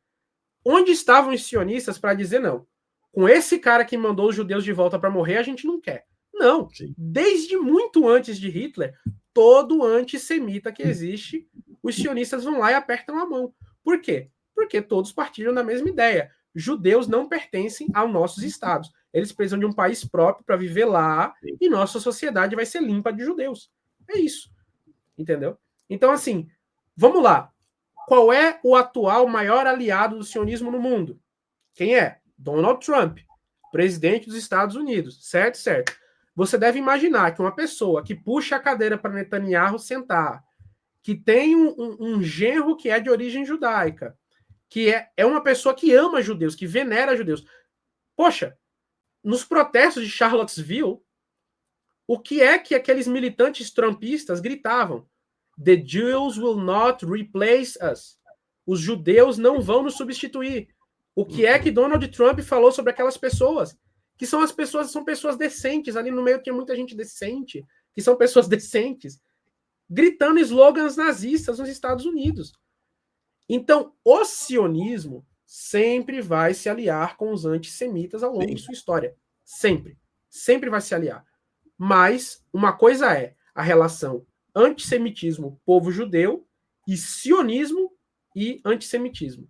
Onde estavam os sionistas para dizer não? Com esse cara que mandou os judeus de volta para morrer, a gente não quer. Não. Sim. Desde muito antes de Hitler, todo antissemita que existe, os sionistas vão lá e apertam a mão. Por quê? Porque todos partilham da mesma ideia. Judeus não pertencem aos nossos estados. Eles precisam de um país próprio para viver lá e nossa sociedade vai ser limpa de judeus. É isso. Entendeu? Então, assim, vamos lá. Qual é o atual maior aliado do sionismo no mundo? Quem é? Donald Trump, presidente dos Estados Unidos. Certo, certo. Você deve imaginar que uma pessoa que puxa a cadeira para Netanyahu sentar, que tem um genro que é de origem judaica, que é uma pessoa que ama judeus, que venera judeus. Poxa, nos protestos de Charlottesville, o que é que aqueles militantes trumpistas gritavam? The Jews will not replace us. Os judeus não vão nos substituir. O que é que Donald Trump falou sobre aquelas pessoas? Que são pessoas decentes. Ali no meio tinha muita gente decente, que são pessoas decentes, gritando slogans nazistas nos Estados Unidos. Então, o sionismo sempre vai se aliar com os antissemitas ao longo de sua história. Sempre. Sempre vai se aliar. Mas uma coisa é a relação antissemitismo, povo judeu, e sionismo e antissemitismo.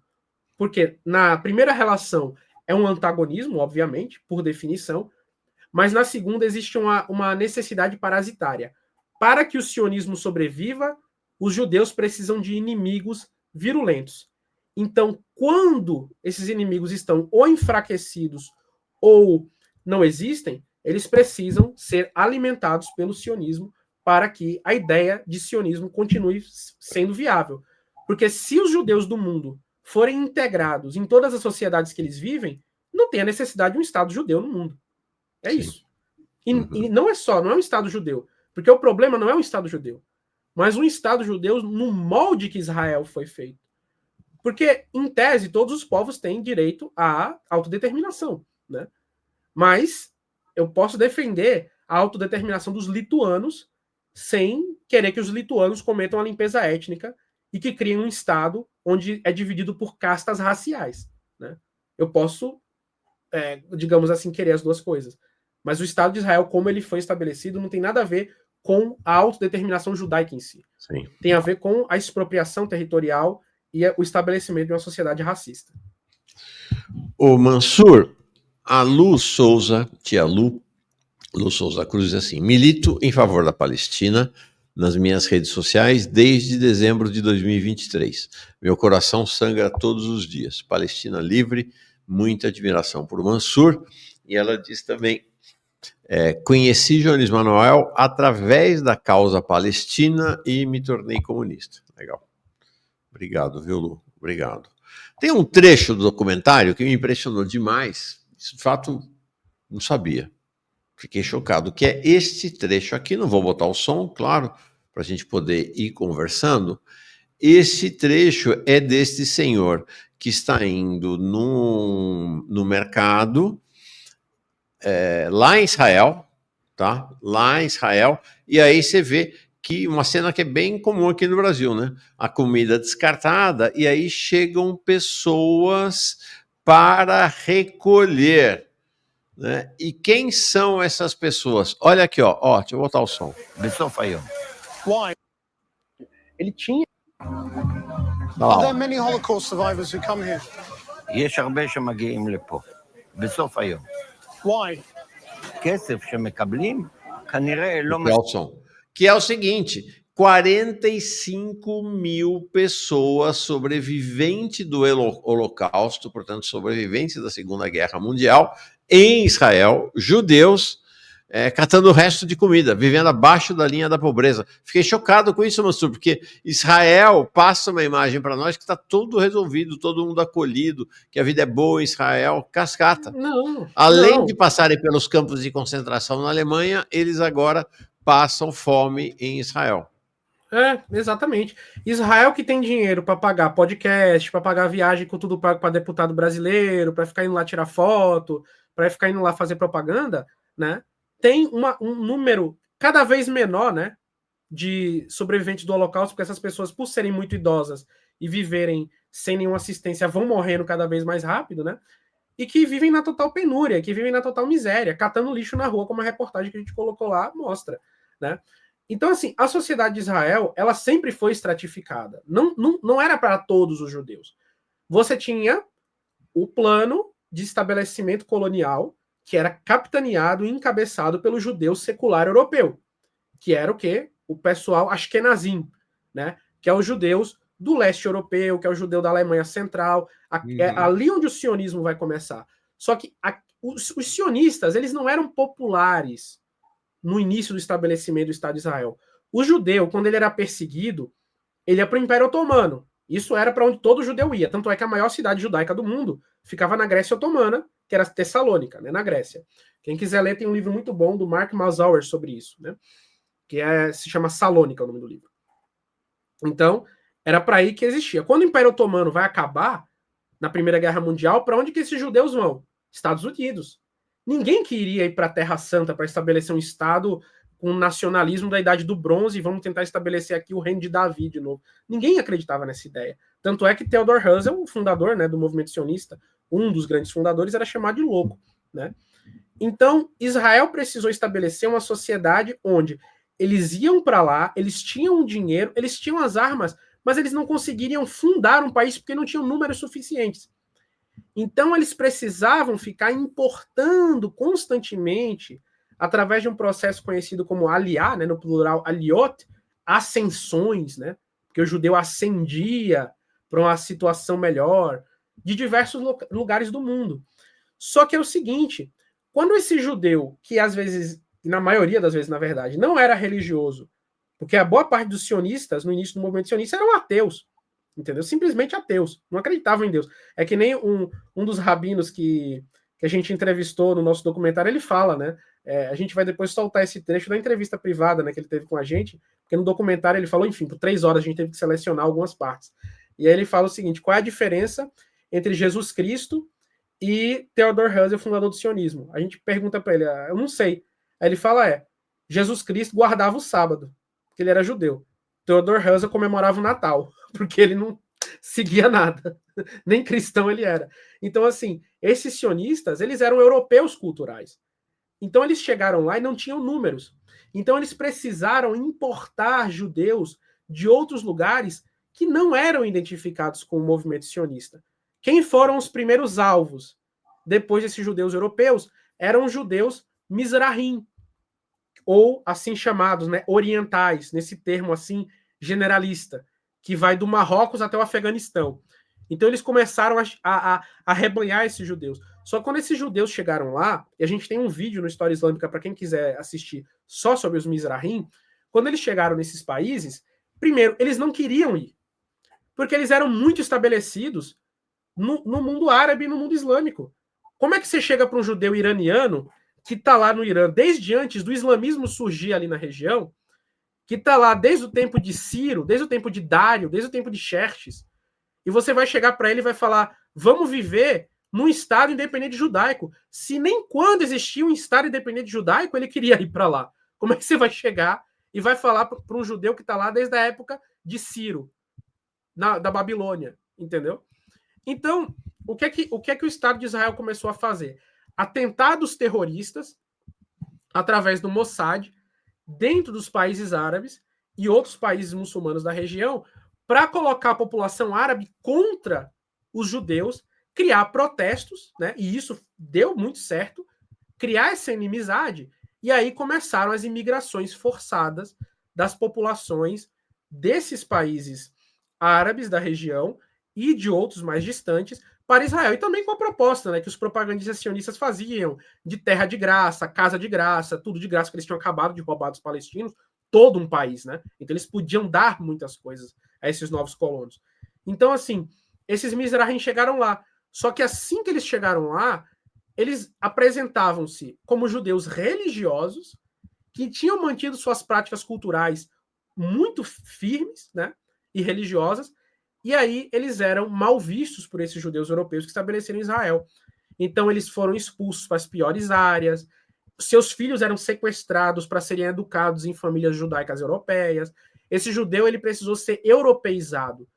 Porque na primeira relação é um antagonismo, obviamente, por definição, mas na segunda existe uma necessidade parasitária. Para que o sionismo sobreviva, os judeus precisam de inimigos virulentos. Então, quando esses inimigos estão ou enfraquecidos ou não existem, eles precisam ser alimentados pelo sionismo para que a ideia de sionismo continue sendo viável. Porque se os judeus do mundo forem integrados em todas as sociedades que eles vivem, não tem a necessidade de um Estado judeu no mundo. É isso. E não é um Estado judeu. Porque o problema não é um Estado judeu, mas um Estado judeu no molde que Israel foi feito. Porque, em tese, todos os povos têm direito à autodeterminação, né? Mas eu posso defender a autodeterminação dos lituanos sem querer que os lituanos cometam a limpeza étnica e que criem um Estado onde é dividido por castas raciais, né? Eu posso, digamos assim, querer as duas coisas. Mas o Estado de Israel, como ele foi estabelecido, não tem nada a ver com a autodeterminação judaica em si. Sim. Tem a ver com a expropriação territorial e o estabelecimento de uma sociedade racista. O Mansur, a Lu Souza, tia Lu Souza Cruz, diz assim: milito em favor da Palestina nas minhas redes sociais desde dezembro de 2023. Meu coração sangra todos os dias. Palestina livre, muita admiração por Mansur. E ela diz também: conheci Jones Manuel através da causa palestina e me tornei comunista. Legal. Obrigado, viu, Lu? Obrigado. Tem um trecho do documentário que me impressionou demais. Isso, de fato, não sabia. Fiquei chocado, que é este trecho aqui. Não vou botar o som, claro, para a gente poder ir conversando. Esse trecho é deste senhor que está indo no mercado lá em Israel, tá? Lá em Israel, e aí você vê que uma cena que é bem comum aqui no Brasil, né? A comida descartada, e aí chegam pessoas para recolher, né? E quem são essas pessoas? Olha aqui, ó, deixa eu botar o som. Why? Ele tinha. Are there many Holocaust survivors who come here? יש הרבה שמגיעים לפה, בסוף היום. Why? כסף שמקבלים, כנראה לא que é o seguinte: 45 mil pessoas sobreviventes do Holocausto, portanto, sobreviventes da Segunda Guerra Mundial, em Israel, judeus, catando o resto de comida, vivendo abaixo da linha da pobreza. Fiquei chocado com isso, Mansur, porque Israel passa uma imagem para nós que está tudo resolvido, todo mundo acolhido, que a vida é boa em Israel, cascata. Além de passarem pelos campos de concentração na Alemanha, eles agora passam fome em Israel. Exatamente. Israel que tem dinheiro para pagar podcast, para pagar viagem com tudo pago para deputado brasileiro, para ficar indo lá tirar foto, para ficar indo lá fazer propaganda, né? Tem um número cada vez menor, né, de sobreviventes do Holocausto, porque essas pessoas, por serem muito idosas e viverem sem nenhuma assistência, vão morrendo cada vez mais rápido, né? E que vivem na total penúria, que vivem na total miséria, catando lixo na rua, como a reportagem que a gente colocou lá mostra, né? Então, assim, a sociedade de Israel, ela sempre foi estratificada. Não era para todos os judeus. Você tinha o plano de estabelecimento colonial, que era capitaneado e encabeçado pelo judeu secular europeu, que era o quê? O pessoal Ashkenazim, né? Que é os judeus do leste europeu, que é o judeu da Alemanha Central, é ali onde o sionismo vai começar. Só que os sionistas, eles não eram populares no início do estabelecimento do Estado de Israel. O judeu, quando ele era perseguido, ele ia para o Império Otomano. Isso era para onde todo judeu ia. Tanto é que a maior cidade judaica do mundo ficava na Grécia Otomana, que era Tessalônica, né, na Grécia. Quem quiser ler, tem um livro muito bom do Mark Mazauer sobre isso, né? Que se chama Salônica, o nome do livro. Então, Era para aí que existia. Quando o Império Otomano vai acabar, na Primeira Guerra Mundial, para onde que esses judeus vão? Estados Unidos. Ninguém queria ir para a Terra Santa para estabelecer um Estado com nacionalismo da Idade do Bronze e vamos tentar estabelecer aqui o reino de Davi de novo. Ninguém acreditava nessa ideia. Tanto é que Theodor Herzl, o fundador, né, do movimento sionista, um dos grandes fundadores, era chamado de louco, né? Então, Israel precisou estabelecer uma sociedade onde eles iam para lá, eles tinham o dinheiro, eles tinham as armas, mas eles não conseguiriam fundar um país porque não tinham números suficientes. Então, eles precisavam ficar importando constantemente, através de um processo conhecido como aliá, né, no plural aliot, ascensões, né, porque o judeu ascendia para uma situação melhor, de diversos lugares do mundo. Só que é o seguinte, quando esse judeu, que às vezes, na maioria das vezes, na verdade, não era religioso, porque a boa parte dos sionistas, no início do movimento sionista, eram ateus, entendeu? Simplesmente ateus, não acreditavam em Deus. É que nem um dos rabinos que a gente entrevistou no nosso documentário, ele fala, né? A gente vai depois soltar esse trecho da entrevista privada, né, que ele teve com a gente, porque no documentário ele falou, enfim, por 3 horas a gente teve que selecionar algumas partes. E aí ele fala o seguinte, qual é a diferença entre Jesus Cristo e Theodor Herzl, fundador do sionismo? A gente pergunta para ele, eu não sei. Aí ele fala, Jesus Cristo guardava o sábado, porque ele era judeu. Theodor Herzl comemorava o Natal, porque ele não seguia nada, nem cristão ele era. Então, assim, esses sionistas, eles eram europeus culturais. Então, eles chegaram lá e não tinham números. Então, eles precisaram importar judeus de outros lugares que não eram identificados com o movimento sionista. Quem foram os primeiros alvos depois desses judeus europeus? Eram judeus Mizrahim, ou assim chamados, né, orientais, nesse termo assim generalista, que vai do Marrocos até o Afeganistão. Então eles começaram a arrebanhar esses judeus. Só que quando esses judeus chegaram lá, e a gente tem um vídeo no História Islâmica para quem quiser assistir só sobre os Mizrahim, quando eles chegaram nesses países, primeiro, eles não queriam ir, porque eles eram muito estabelecidos no mundo árabe e no mundo islâmico. Como é que você chega para um judeu iraniano que está lá no Irã desde antes do islamismo surgir ali na região, que está lá desde o tempo de Ciro, desde o tempo de Dário, desde o tempo de Xerxes, e você vai chegar para ele e vai falar, vamos viver num Estado independente judaico. Se nem quando existia um Estado independente judaico, ele queria ir para lá. Como é que você vai chegar e vai falar para um judeu que está lá desde a época de Ciro, da Babilônia, entendeu? Então, o que é que o Estado de Israel começou a fazer? Atentados terroristas, através do Mossad, dentro dos países árabes e outros países muçulmanos da região, para colocar a população árabe contra os judeus, criar protestos, né? E isso deu muito certo, criar essa inimizade, e aí começaram as imigrações forçadas das populações desses países árabes da região e de outros mais distantes para Israel. E também com a proposta, né, que os propagandistas sionistas faziam de terra de graça, casa de graça, tudo de graça, que eles tinham acabado de roubar dos palestinos, todo um país, né? Então eles podiam dar muitas coisas a esses novos colonos. Então, assim, esses Mizrahim chegaram lá. Só que assim que eles chegaram lá, eles apresentavam-se como judeus religiosos que tinham mantido suas práticas culturais muito firmes, né, e religiosas, e aí eles eram mal vistos por esses judeus europeus que estabeleceram em Israel. Então eles foram expulsos para as piores áreas, seus filhos eram sequestrados para serem educados em famílias judaicas europeias. Esse judeu ele precisou ser europeizado.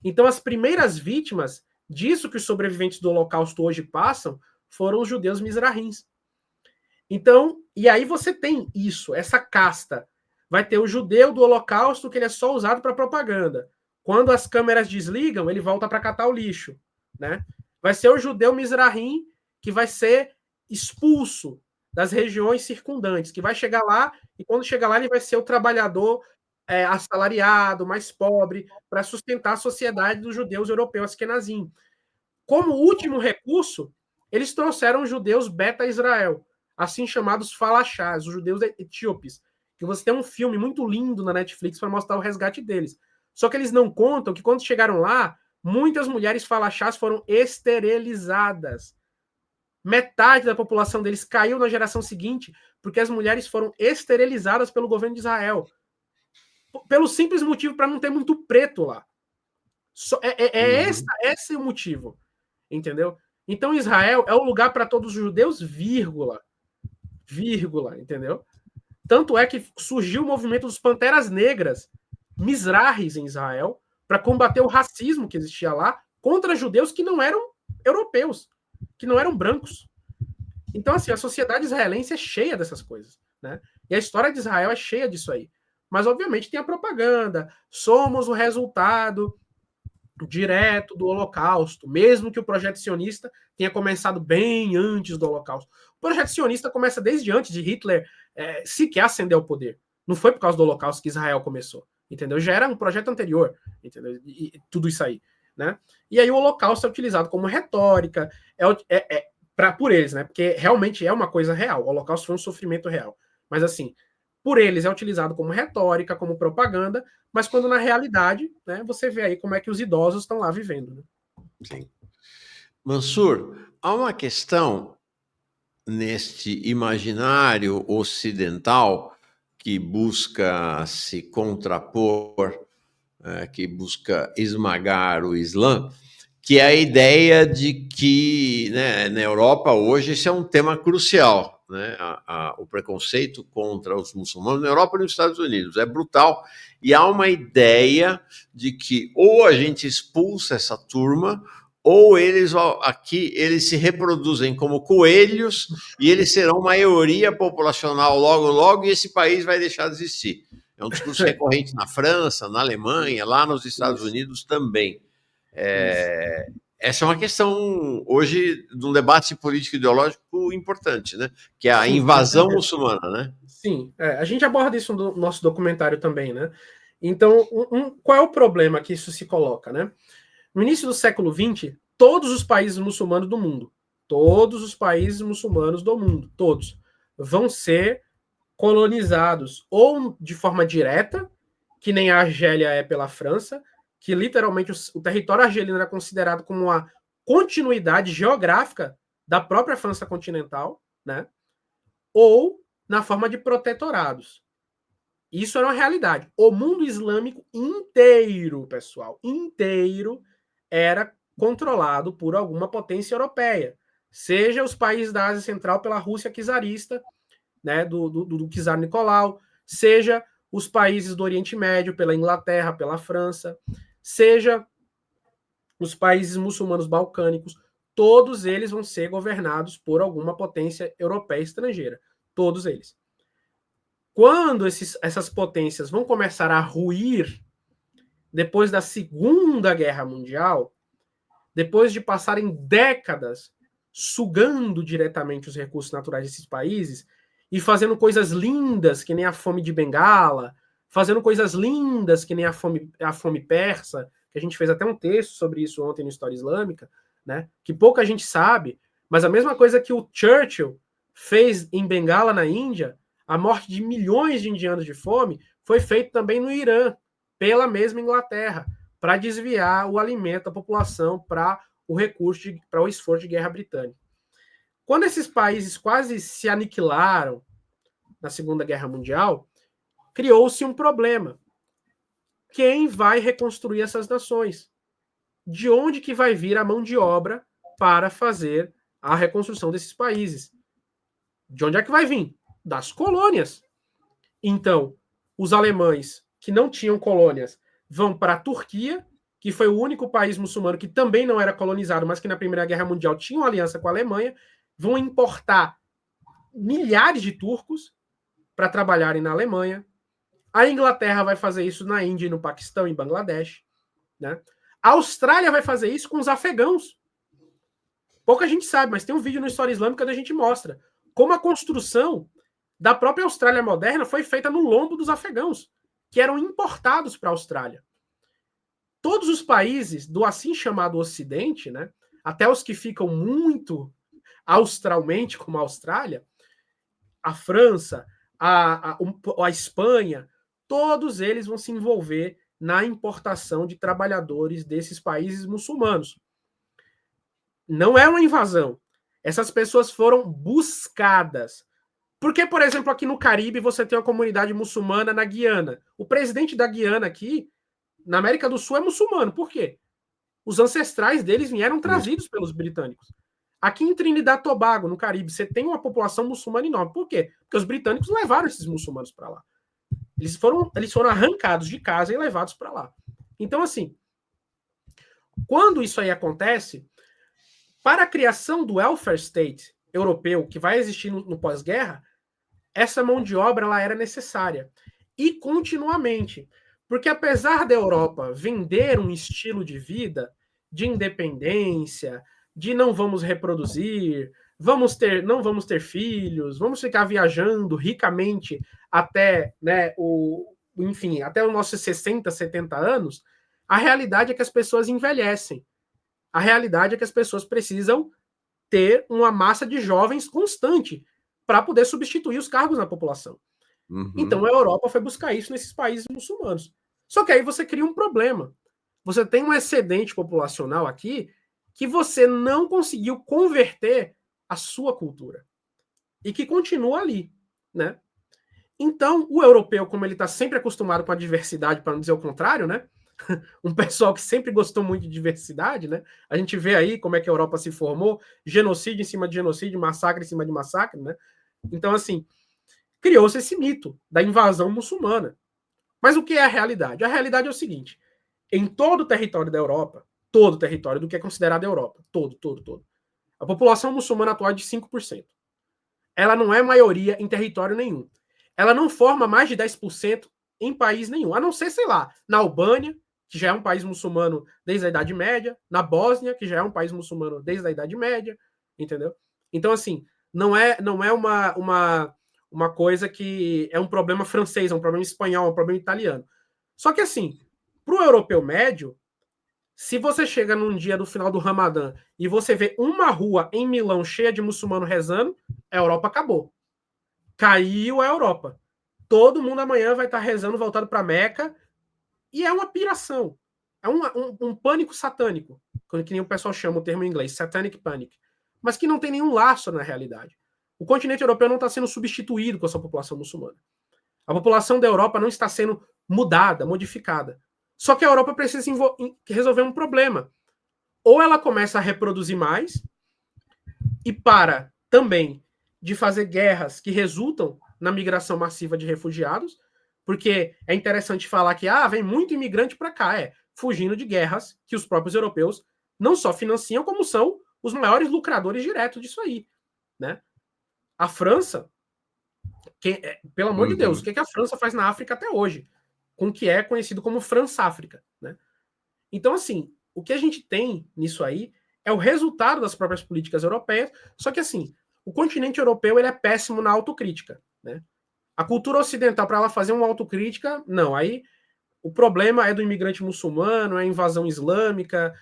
Então as primeiras vítimas disso que os sobreviventes do Holocausto hoje passam foram os judeus Mizrahins. Então, e aí você tem isso, essa casta. Vai ter o judeu do Holocausto que ele é só usado para propaganda. Quando as câmeras desligam, ele volta para catar o lixo, né? Vai ser o judeu Mizrahim que vai ser expulso das regiões circundantes, que vai chegar lá e quando chegar lá ele vai ser o trabalhador assalariado, mais pobre, para sustentar a sociedade dos judeus europeus askenazim. Como último recurso, eles trouxeram os judeus Beta Israel, assim chamados falachás, os judeus etíopes, que você tem um filme muito lindo na Netflix para mostrar o resgate deles. Só que eles não contam que quando chegaram lá, muitas mulheres falachás foram esterilizadas. Metade da população deles caiu na geração seguinte porque as mulheres foram esterilizadas pelo governo de Israel. Pelo simples motivo para não ter muito preto lá. Esse o motivo, entendeu? Então Israel é o lugar para todos os judeus, vírgula, entendeu? Tanto é que surgiu o movimento dos Panteras Negras, Mizrahis em Israel, para combater o racismo que existia lá contra judeus que não eram europeus, que não eram brancos. Então, assim, a sociedade israelense é cheia dessas coisas, né? E a história de Israel é cheia disso aí. Mas, obviamente, tem a propaganda. Somos o resultado direto do Holocausto, mesmo que o projeto sionista tenha começado bem antes do Holocausto. O projeto sionista começa desde antes de Hitler sequer ascender ao poder. Não foi por causa do Holocausto que Israel começou, entendeu? Já era um projeto anterior, entendeu? E tudo isso aí, né? E aí o Holocausto é utilizado como retórica, por eles, né? Porque realmente é uma coisa real. O Holocausto foi um sofrimento real. Mas assim, por eles é utilizado como retórica, como propaganda, mas quando na realidade, né, você vê aí como é que os idosos estão lá vivendo. Né? Sim. Mansur, há uma questão neste imaginário ocidental que busca se contrapor, que busca esmagar o Islã, que é a ideia de que, né, na Europa hoje isso é um tema crucial, né? O preconceito contra os muçulmanos na Europa e nos Estados Unidos é brutal, e há uma ideia de que ou a gente expulsa essa turma, ou eles se reproduzem como coelhos e eles serão maioria populacional logo, e esse país vai deixar de existir. É um discurso recorrente na França, na Alemanha, lá nos Estados Unidos também. Essa é uma questão hoje de um debate político ideológico importante, né? Que é a invasão muçulmana, né? Sim, a gente aborda isso no nosso documentário também, né? Então, qual é o problema que isso se coloca, né? No início do século XX, todos os países muçulmanos do mundo, todos, vão ser colonizados ou de forma direta, que nem a Argélia é pela França, que literalmente o território argelino era considerado como uma continuidade geográfica da própria França continental, né? Ou na forma de protetorados. Isso era uma realidade. O mundo islâmico inteiro, pessoal, era controlado por alguma potência europeia. Seja os países da Ásia Central pela Rússia czarista, né, do czar Nicolau, seja os países do Oriente Médio pela Inglaterra, pela França, seja os países muçulmanos balcânicos, todos eles vão ser governados por alguma potência europeia estrangeira. Todos eles. Quando essas potências vão começar a ruir depois da Segunda Guerra Mundial, depois de passarem décadas sugando diretamente os recursos naturais desses países e fazendo coisas lindas, que nem a fome de Bengala, fazendo coisas lindas, que nem a fome persa, que a gente fez até um texto sobre isso ontem no História Islâmica, né? Que pouca gente sabe, mas a mesma coisa que o Churchill fez em Bengala, na Índia, a morte de milhões de indianos de fome, foi feito também no Irã, pela mesma Inglaterra, para desviar o alimento da população para o recurso, para o esforço de guerra britânico. Quando esses países quase se aniquilaram na Segunda Guerra Mundial, criou-se um problema. Quem vai reconstruir essas nações? De onde que vai vir a mão de obra para fazer a reconstrução desses países? De onde é que vai vir? Das colônias. Então, os alemães que não tinham colônias vão para a Turquia, que foi o único país muçulmano que também não era colonizado, mas que na Primeira Guerra Mundial tinha uma aliança com a Alemanha, vão importar milhares de turcos para trabalharem na Alemanha. A Inglaterra vai fazer isso na Índia, no Paquistão, em Bangladesh. Né? A Austrália vai fazer isso com os afegãos. Pouca gente sabe, mas tem um vídeo no História Islâmica onde a gente mostra como a construção da própria Austrália moderna foi feita no lombo dos afegãos, que eram importados para a Austrália. Todos os países do assim chamado Ocidente, né, até os que ficam muito australmente, como a Austrália, a França, a Espanha, todos eles vão se envolver na importação de trabalhadores desses países muçulmanos. Não é uma invasão. Essas pessoas foram buscadas. Porque, por exemplo, aqui no Caribe você tem uma comunidade muçulmana na Guiana. O presidente da Guiana aqui, na América do Sul, é muçulmano. Por quê? Os ancestrais deles vieram trazidos pelos britânicos. Aqui em Trinidad e Tobago, no Caribe, você tem uma população muçulmana enorme. Por quê? Porque os britânicos levaram esses muçulmanos para lá. Eles foram arrancados de casa e levados para lá. Então, assim, quando isso aí acontece, para a criação do welfare state europeu, que vai existir no pós-guerra, essa mão de obra ela era necessária. E continuamente. Porque apesar da Europa vender um estilo de vida de independência, de não vamos reproduzir, não vamos ter filhos, vamos ficar viajando ricamente até, né, enfim, até os nossos 60, 70 anos, a realidade é que as pessoas envelhecem. A realidade é que as pessoas precisam ter uma massa de jovens constante para poder substituir os cargos na população. Uhum. Então a Europa foi buscar isso nesses países muçulmanos. Só que aí você cria um problema. Você tem um excedente populacional aqui que você não conseguiu converter a sua cultura. E que continua ali, né? Então, o europeu, como ele está sempre acostumado com a diversidade, para não dizer o contrário, né? Um pessoal que sempre gostou muito de diversidade, né? A gente vê aí como é que a Europa se formou, genocídio em cima de genocídio, massacre em cima de massacre, né? Então, assim, criou-se esse mito da invasão muçulmana. Mas o que é a realidade? A realidade é o seguinte, em todo o território da Europa, todo o território do que é considerado a Europa, todo, a população muçulmana atual é de 5%. Ela não é maioria em território nenhum. Ela não forma mais de 10% em país nenhum, a não ser, sei lá, na Albânia, que já é um país muçulmano desde a Idade Média, na Bósnia, que já é um país muçulmano desde a Idade Média, entendeu? Então, assim, não é uma coisa que é um problema francês, é um problema espanhol, é um problema italiano. Só que, assim, para o europeu médio, se você chega num dia do final do Ramadã e você vê uma rua em Milão cheia de muçulmano rezando, a Europa acabou. Caiu a Europa. Todo mundo amanhã vai estar rezando voltado para Meca, e é uma piração. É um pânico satânico, que nem o pessoal chama o termo em inglês, satanic panic, mas que não tem nenhum laço na realidade. O continente europeu não está sendo substituído com essa população muçulmana. A população da Europa não está sendo mudada, modificada. Só que a Europa precisa resolver um problema. Ou ela começa a reproduzir mais e para também de fazer guerras que resultam na migração massiva de refugiados, porque é interessante falar que vem muito imigrante para cá, fugindo de guerras que os próprios europeus não só financiam, como são os maiores lucradores diretos disso aí, né? A França, pelo amor de Deus, o que a França faz na África até hoje? Com o que é conhecido como França-África, né? Então, assim, o que a gente tem nisso aí é o resultado das próprias políticas europeias, só que, assim, o continente europeu ele é péssimo na autocrítica, né? A cultura ocidental, para ela fazer uma autocrítica, não. Aí o problema é do imigrante muçulmano, é a invasão islâmica,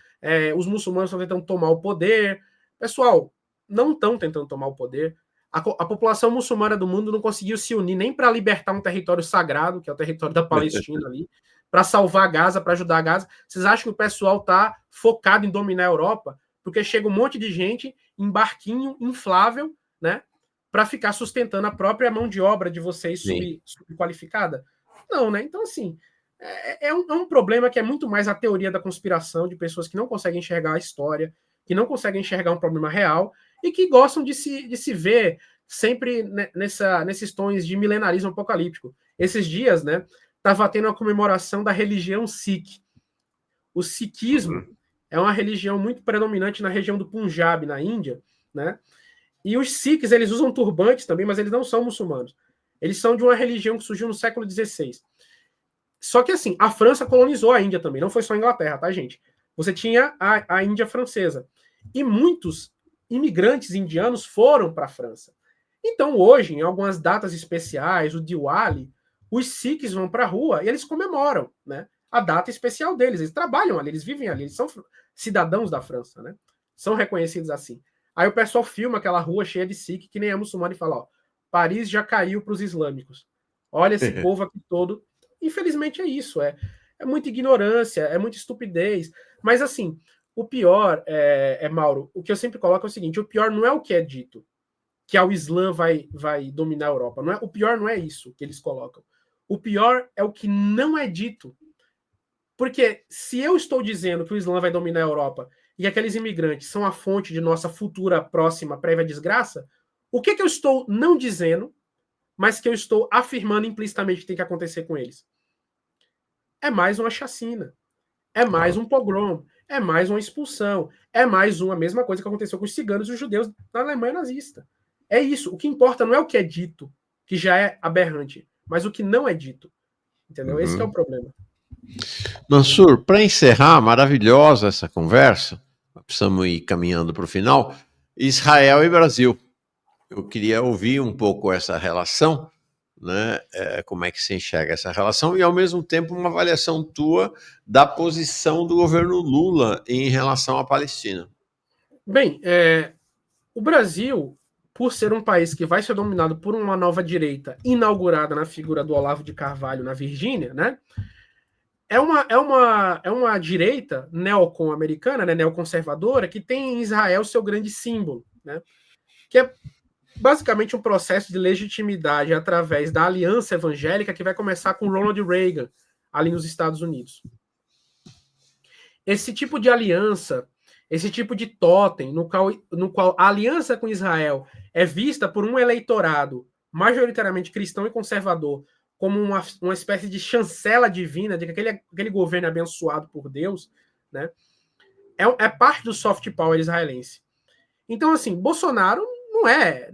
os muçulmanos estão tentando tomar o poder. Pessoal, não estão tentando tomar o poder. A população muçulmana do mundo não conseguiu se unir nem para libertar um território sagrado, que é o território da Palestina ali, para salvar Gaza, para ajudar a Gaza. Vocês acham que o pessoal está focado em dominar a Europa? Porque chega um monte de gente em barquinho inflável, né? Para ficar sustentando a própria mão de obra de vocês subqualificada? Não, né? Então, assim, é um problema que é muito mais a teoria da conspiração de pessoas que não conseguem enxergar a história, que não conseguem enxergar um problema real e que gostam de se ver sempre nesses tons de milenarismo apocalíptico. Esses dias, né, estava tendo a comemoração da religião Sikh. O Sikhismo é uma religião muito predominante na região do Punjab, na Índia, né? E os Sikhs, eles usam turbantes também, mas eles não são muçulmanos. Eles são de uma religião que surgiu no século XVI. Só que, assim, a França colonizou a Índia também, não foi só a Inglaterra, tá, gente? Você tinha a Índia francesa. E muitos imigrantes indianos foram para a França. Então, hoje, em algumas datas especiais, o Diwali, os Sikhs vão para a rua e eles comemoram, né, a data especial deles. Eles trabalham ali, eles vivem ali, eles são cidadãos da França, né? São reconhecidos assim. Aí o pessoal filma aquela rua cheia de Sikh, que nem é muçulmano, e fala, ó, Paris já caiu para os islâmicos. Olha esse povo aqui todo. Infelizmente é isso, é muita ignorância, é muita estupidez. Mas, assim, o pior, Mauro, o que eu sempre coloco é o seguinte, o pior não é o que é dito, que o Islã vai dominar a Europa. O pior não é isso que eles colocam. O pior é o que não é dito. Porque se eu estou dizendo que o Islã vai dominar a Europa e aqueles imigrantes são a fonte de nossa futura próxima prévia desgraça, o que eu estou não dizendo, mas que eu estou afirmando implicitamente que tem que acontecer com eles? É mais uma chacina. É mais um pogrom. É mais uma expulsão. É mais a mesma coisa que aconteceu com os ciganos e os judeus na Alemanha nazista. É isso. O que importa não é o que é dito, que já é aberrante, mas o que não é dito. Entendeu? Esse que é o problema. Mansur, para encerrar, maravilhosa essa conversa, precisamos ir caminhando para o final, Israel e Brasil. Eu queria ouvir um pouco essa relação, né? Como é que se enxerga essa relação e, ao mesmo tempo, uma avaliação tua da posição do governo Lula em relação à Palestina. Bem, o Brasil, por ser um país que vai ser dominado por uma nova direita inaugurada na figura do Olavo de Carvalho na Virgínia, né? É uma direita neocon-americana, né, neoconservadora, que tem em Israel seu grande símbolo, né? Que é basicamente um processo de legitimidade através da aliança evangélica que vai começar com Ronald Reagan, ali nos Estados Unidos. Esse tipo de aliança, esse tipo de totem, no qual a aliança com Israel é vista por um eleitorado majoritariamente cristão e conservador como uma espécie de chancela divina, de que aquele governo é abençoado por Deus, né? É parte do soft power israelense. Então, assim, Bolsonaro não é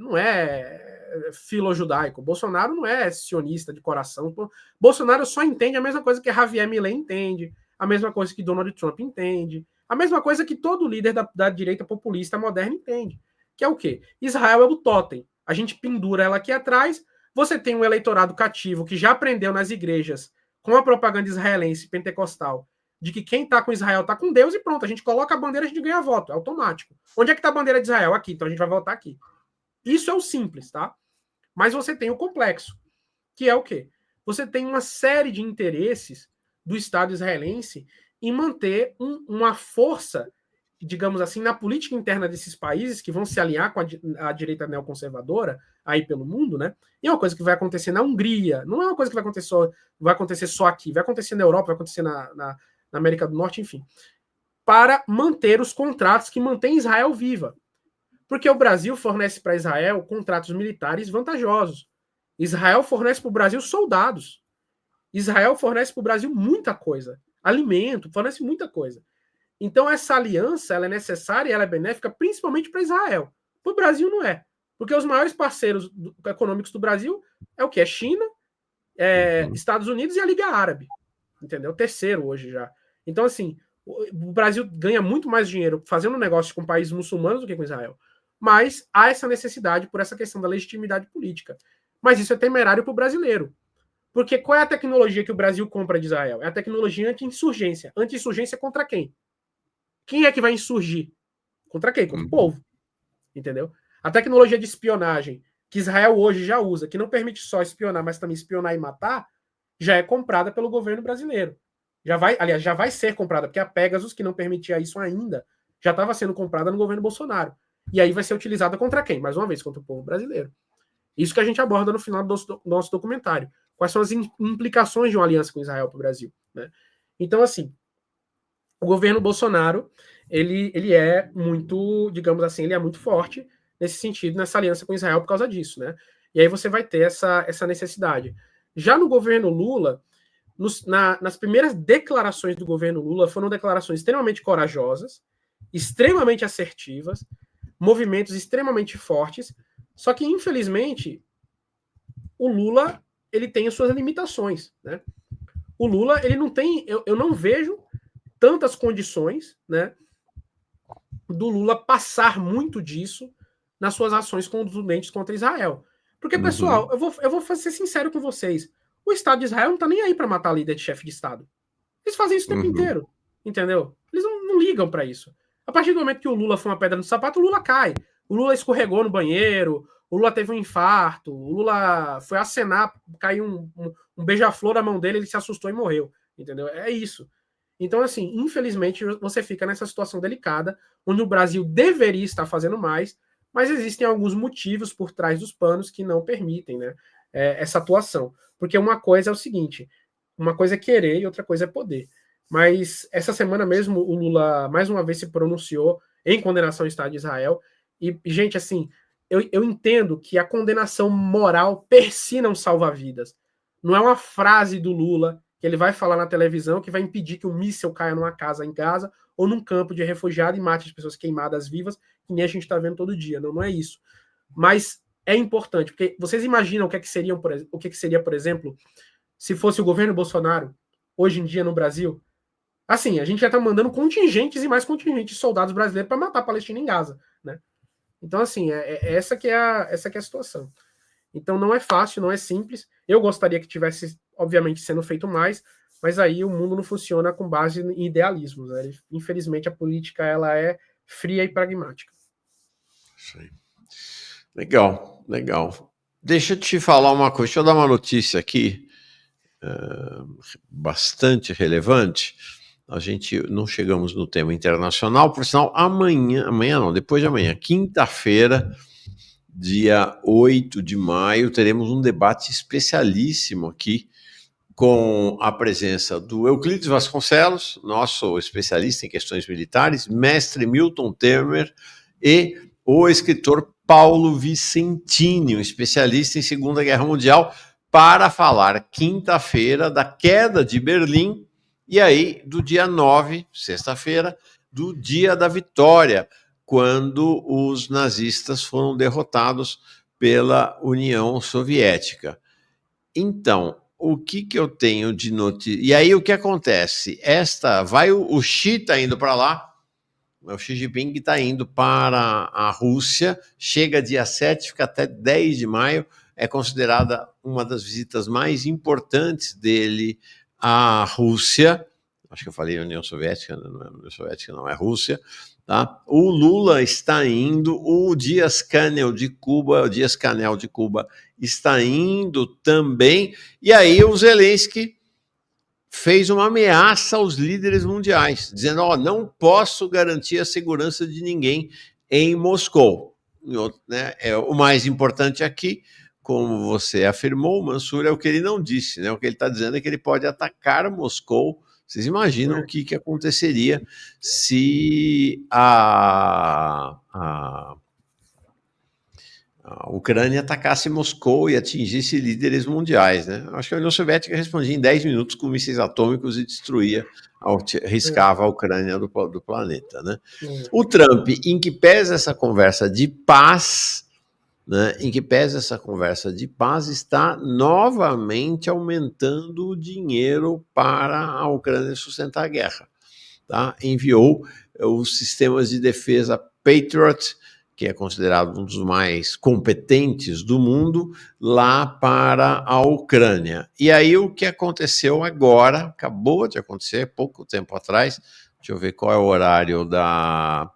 filojudaico, Bolsonaro não é sionista de coração, Bolsonaro só entende a mesma coisa que Javier Milei entende, a mesma coisa que Donald Trump entende, a mesma coisa que todo líder da direita populista moderna entende, que é o quê? Israel é o totem, a gente pendura ela aqui atrás, você tem um eleitorado cativo que já aprendeu nas igrejas com a propaganda israelense pentecostal de que quem está com Israel está com Deus e pronto, a gente coloca a bandeira e a gente ganha voto, é automático. Onde é que está a bandeira de Israel? Aqui, então a gente vai votar aqui. Isso é o simples, tá? Mas você tem o complexo, que é o quê? Você tem uma série de interesses do Estado israelense em manter uma força, digamos assim, na política interna desses países que vão se alinhar com a direita neoconservadora aí pelo mundo, né? E é uma coisa que vai acontecer na Hungria, não é uma coisa que vai acontecer só aqui, vai acontecer na Europa, vai acontecer na América do Norte, enfim, para manter os contratos que mantêm Israel viva. Porque o Brasil fornece para Israel contratos militares vantajosos. Israel fornece para o Brasil soldados. Israel fornece para o Brasil muita coisa. Alimento, fornece muita coisa. Então essa aliança ela é necessária e ela é benéfica principalmente para Israel. Para o Brasil não é. Porque os maiores parceiros econômicos do Brasil é o que? É China, Estados Unidos e a Liga Árabe. Entendeu? Terceiro hoje já. Então, assim, o Brasil ganha muito mais dinheiro fazendo negócio com países muçulmanos do que com Israel. Mas há essa necessidade por essa questão da legitimidade política. Mas isso é temerário para o brasileiro. Porque qual é a tecnologia que o Brasil compra de Israel? É a tecnologia anti-insurgência. Anti-insurgência contra quem? Quem é que vai insurgir? Contra quem? Contra o povo. Entendeu? A tecnologia de espionagem que Israel hoje já usa, que não permite só espionar, mas também espionar e matar, já é comprada pelo governo brasileiro. Já vai ser comprada, porque a Pegasus, que não permitia isso ainda, já estava sendo comprada no governo Bolsonaro. E aí vai ser utilizada contra quem? Mais uma vez, contra o povo brasileiro. Isso que a gente aborda no final do nosso documentário. Quais são as implicações de uma aliança com Israel para o Brasil, né? Então, assim, o governo Bolsonaro, ele é muito, digamos assim, ele é muito forte nesse sentido, nessa aliança com Israel por causa disso, né? E aí você vai ter essa necessidade. Já no governo Lula, nas primeiras declarações do governo Lula, foram declarações extremamente corajosas, extremamente assertivas, movimentos extremamente fortes, só que, infelizmente, o Lula ele tem as suas limitações, né? O Lula, ele não tem, eu não vejo tantas condições, né, do Lula passar muito disso nas suas ações contundentes contra Israel. Porque, pessoal, eu vou ser sincero com vocês, o Estado de Israel não tá nem aí para matar líder de chefe de Estado. Eles fazem isso o tempo inteiro, entendeu? Eles não ligam para isso. A partir do momento que o Lula foi uma pedra no sapato, o Lula cai. O Lula escorregou no banheiro, o Lula teve um infarto, o Lula foi acenar, caiu um beija-flor na mão dele, ele se assustou e morreu, entendeu? É isso. Então, assim, infelizmente, você fica nessa situação delicada, onde o Brasil deveria estar fazendo mais, mas existem alguns motivos por trás dos panos que não permitem, né, essa atuação. Porque uma coisa é o seguinte, uma coisa é querer e outra coisa é poder. Mas essa semana mesmo o Lula mais uma vez se pronunciou em condenação ao Estado de Israel. E, gente, assim, eu entendo que a condenação moral per si não salva vidas. Não é uma frase do Lula que ele vai falar na televisão que vai impedir que um míssil caia numa casa em Gaza ou num campo de refugiado e mate as pessoas queimadas vivas, que nem a gente está vendo todo dia. Não é isso. Mas é importante, porque vocês imaginam o que seria, por exemplo, se fosse o governo Bolsonaro, hoje em dia no Brasil? Assim, a gente já está mandando contingentes e mais contingentes de soldados brasileiros para matar a Palestina em Gaza, né? Então, assim, essa que é a situação. Então, não é fácil, não é simples. Eu gostaria que tivesse, obviamente, sendo feito mais, mas aí o mundo não funciona com base em idealismos, né? Infelizmente, a política ela é fria e pragmática. Isso aí. Legal, legal. Deixa eu te falar uma coisa, deixa eu dar uma notícia aqui, bastante relevante. A gente não chegamos no tema internacional, por sinal, amanhã não, depois de amanhã, quinta-feira, dia 8 de maio, teremos um debate especialíssimo aqui, com a presença do Euclides Vasconcelos, nosso especialista em questões militares, mestre Milton Temer e o escritor Paulo Vicentini, um especialista em Segunda Guerra Mundial, para falar quinta-feira da queda de Berlim e aí do dia 9, sexta-feira, do dia da vitória, quando os nazistas foram derrotados pela União Soviética. Então, o que eu tenho de notícia? E aí o que acontece? O Xi está indo para lá, o Xi Jinping está indo para a Rússia, chega dia 7, fica até 10 de maio, é considerada uma das visitas mais importantes dele à Rússia. Acho que eu falei União Soviética, não é União Soviética, não é Rússia. Tá? O Lula está indo, o Díaz-Canel de Cuba está indo também, e aí o Zelensky fez uma ameaça aos líderes mundiais, dizendo, não posso garantir a segurança de ninguém em Moscou. Né? O mais importante aqui, como você afirmou, Mansur, é o que ele não disse, né? O que ele está dizendo é que ele pode atacar Moscou. Vocês imaginam o que aconteceria se a Ucrânia atacasse Moscou e atingisse líderes mundiais, né? Acho que a União Soviética respondia em 10 minutos com mísseis atômicos e riscava a Ucrânia do planeta, né? O Trump, em que pesa essa conversa de paz, né, está novamente aumentando o dinheiro para a Ucrânia sustentar a guerra. Tá? Enviou os sistemas de defesa Patriot, que é considerado um dos mais competentes do mundo, lá para a Ucrânia. E aí o que aconteceu agora, acabou de acontecer, pouco tempo atrás, deixa eu ver qual é o horário da...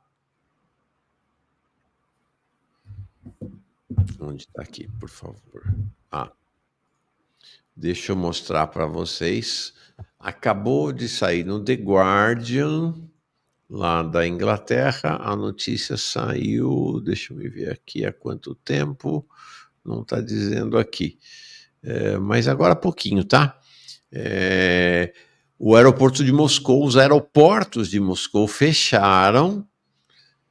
Onde está aqui, por favor? Deixa eu mostrar para vocês. Acabou de sair no The Guardian, lá da Inglaterra. A notícia saiu, deixa eu ver aqui há quanto tempo, não está dizendo aqui. Mas agora há pouquinho, tá? O aeroporto de Moscou, os aeroportos de Moscou fecharam,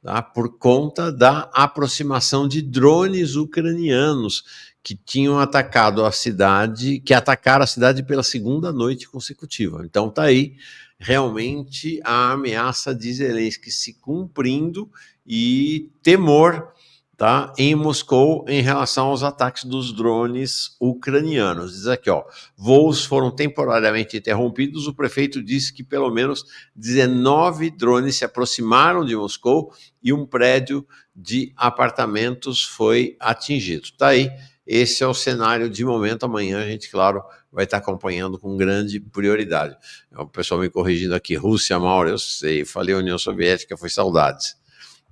tá, por conta da aproximação de drones ucranianos que tinham atacado a cidade, que atacaram a cidade pela segunda noite consecutiva. Então tá aí realmente a ameaça de Zelensky se cumprindo e temor, tá, em Moscou em relação aos ataques dos drones ucranianos. Diz aqui, voos foram temporariamente interrompidos. O prefeito disse que pelo menos 19 drones se aproximaram de Moscou e um prédio de apartamentos foi atingido. Tá aí, esse é o cenário de momento. Amanhã a gente, claro, vai estar acompanhando com grande prioridade. O pessoal me corrigindo aqui, Rússia, Mauro, eu sei, falei União Soviética, foi saudades.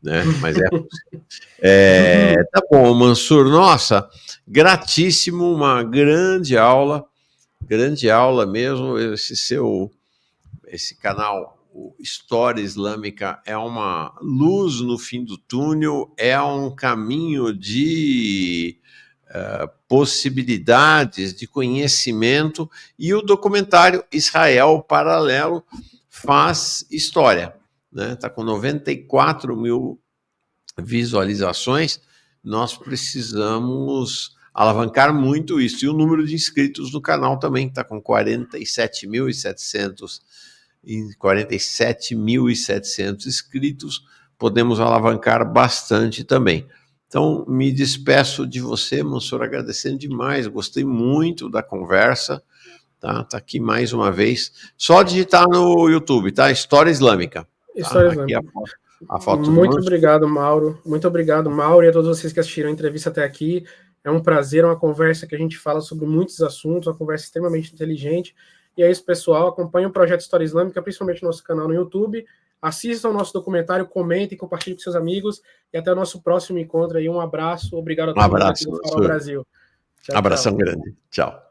Né? Mas tá bom, Mansur, nossa, gratíssimo, uma grande aula mesmo. Esse canal, o História Islâmica, é uma luz no fim do túnel, é um caminho de possibilidades de conhecimento, e o documentário Israel Paralelo faz história, né? Está com 94 mil visualizações. Nós precisamos alavancar muito isso. E o número de inscritos no canal também está com 47.700 inscritos. Podemos alavancar bastante também. Então, me despeço de você, Mansur, agradecendo demais. Gostei muito da conversa. Tá aqui mais uma vez. Só digitar no YouTube, tá? História Islâmica. História Islâmica. A foto Muito obrigado, Mauro. Muito obrigado, Mauro, e a todos vocês que assistiram a entrevista até aqui. É um prazer, uma conversa que a gente fala sobre muitos assuntos, uma conversa extremamente inteligente. E é isso, pessoal. Acompanhe o projeto História Islâmica, principalmente no nosso canal no YouTube. Assistam o nosse documentário, comentem, compartilhem com seus amigos. E até o nosso próximo encontro aí. Um abraço. Obrigado a todos aqui do Farol Brasil. Tchau, abração grande. Tchau.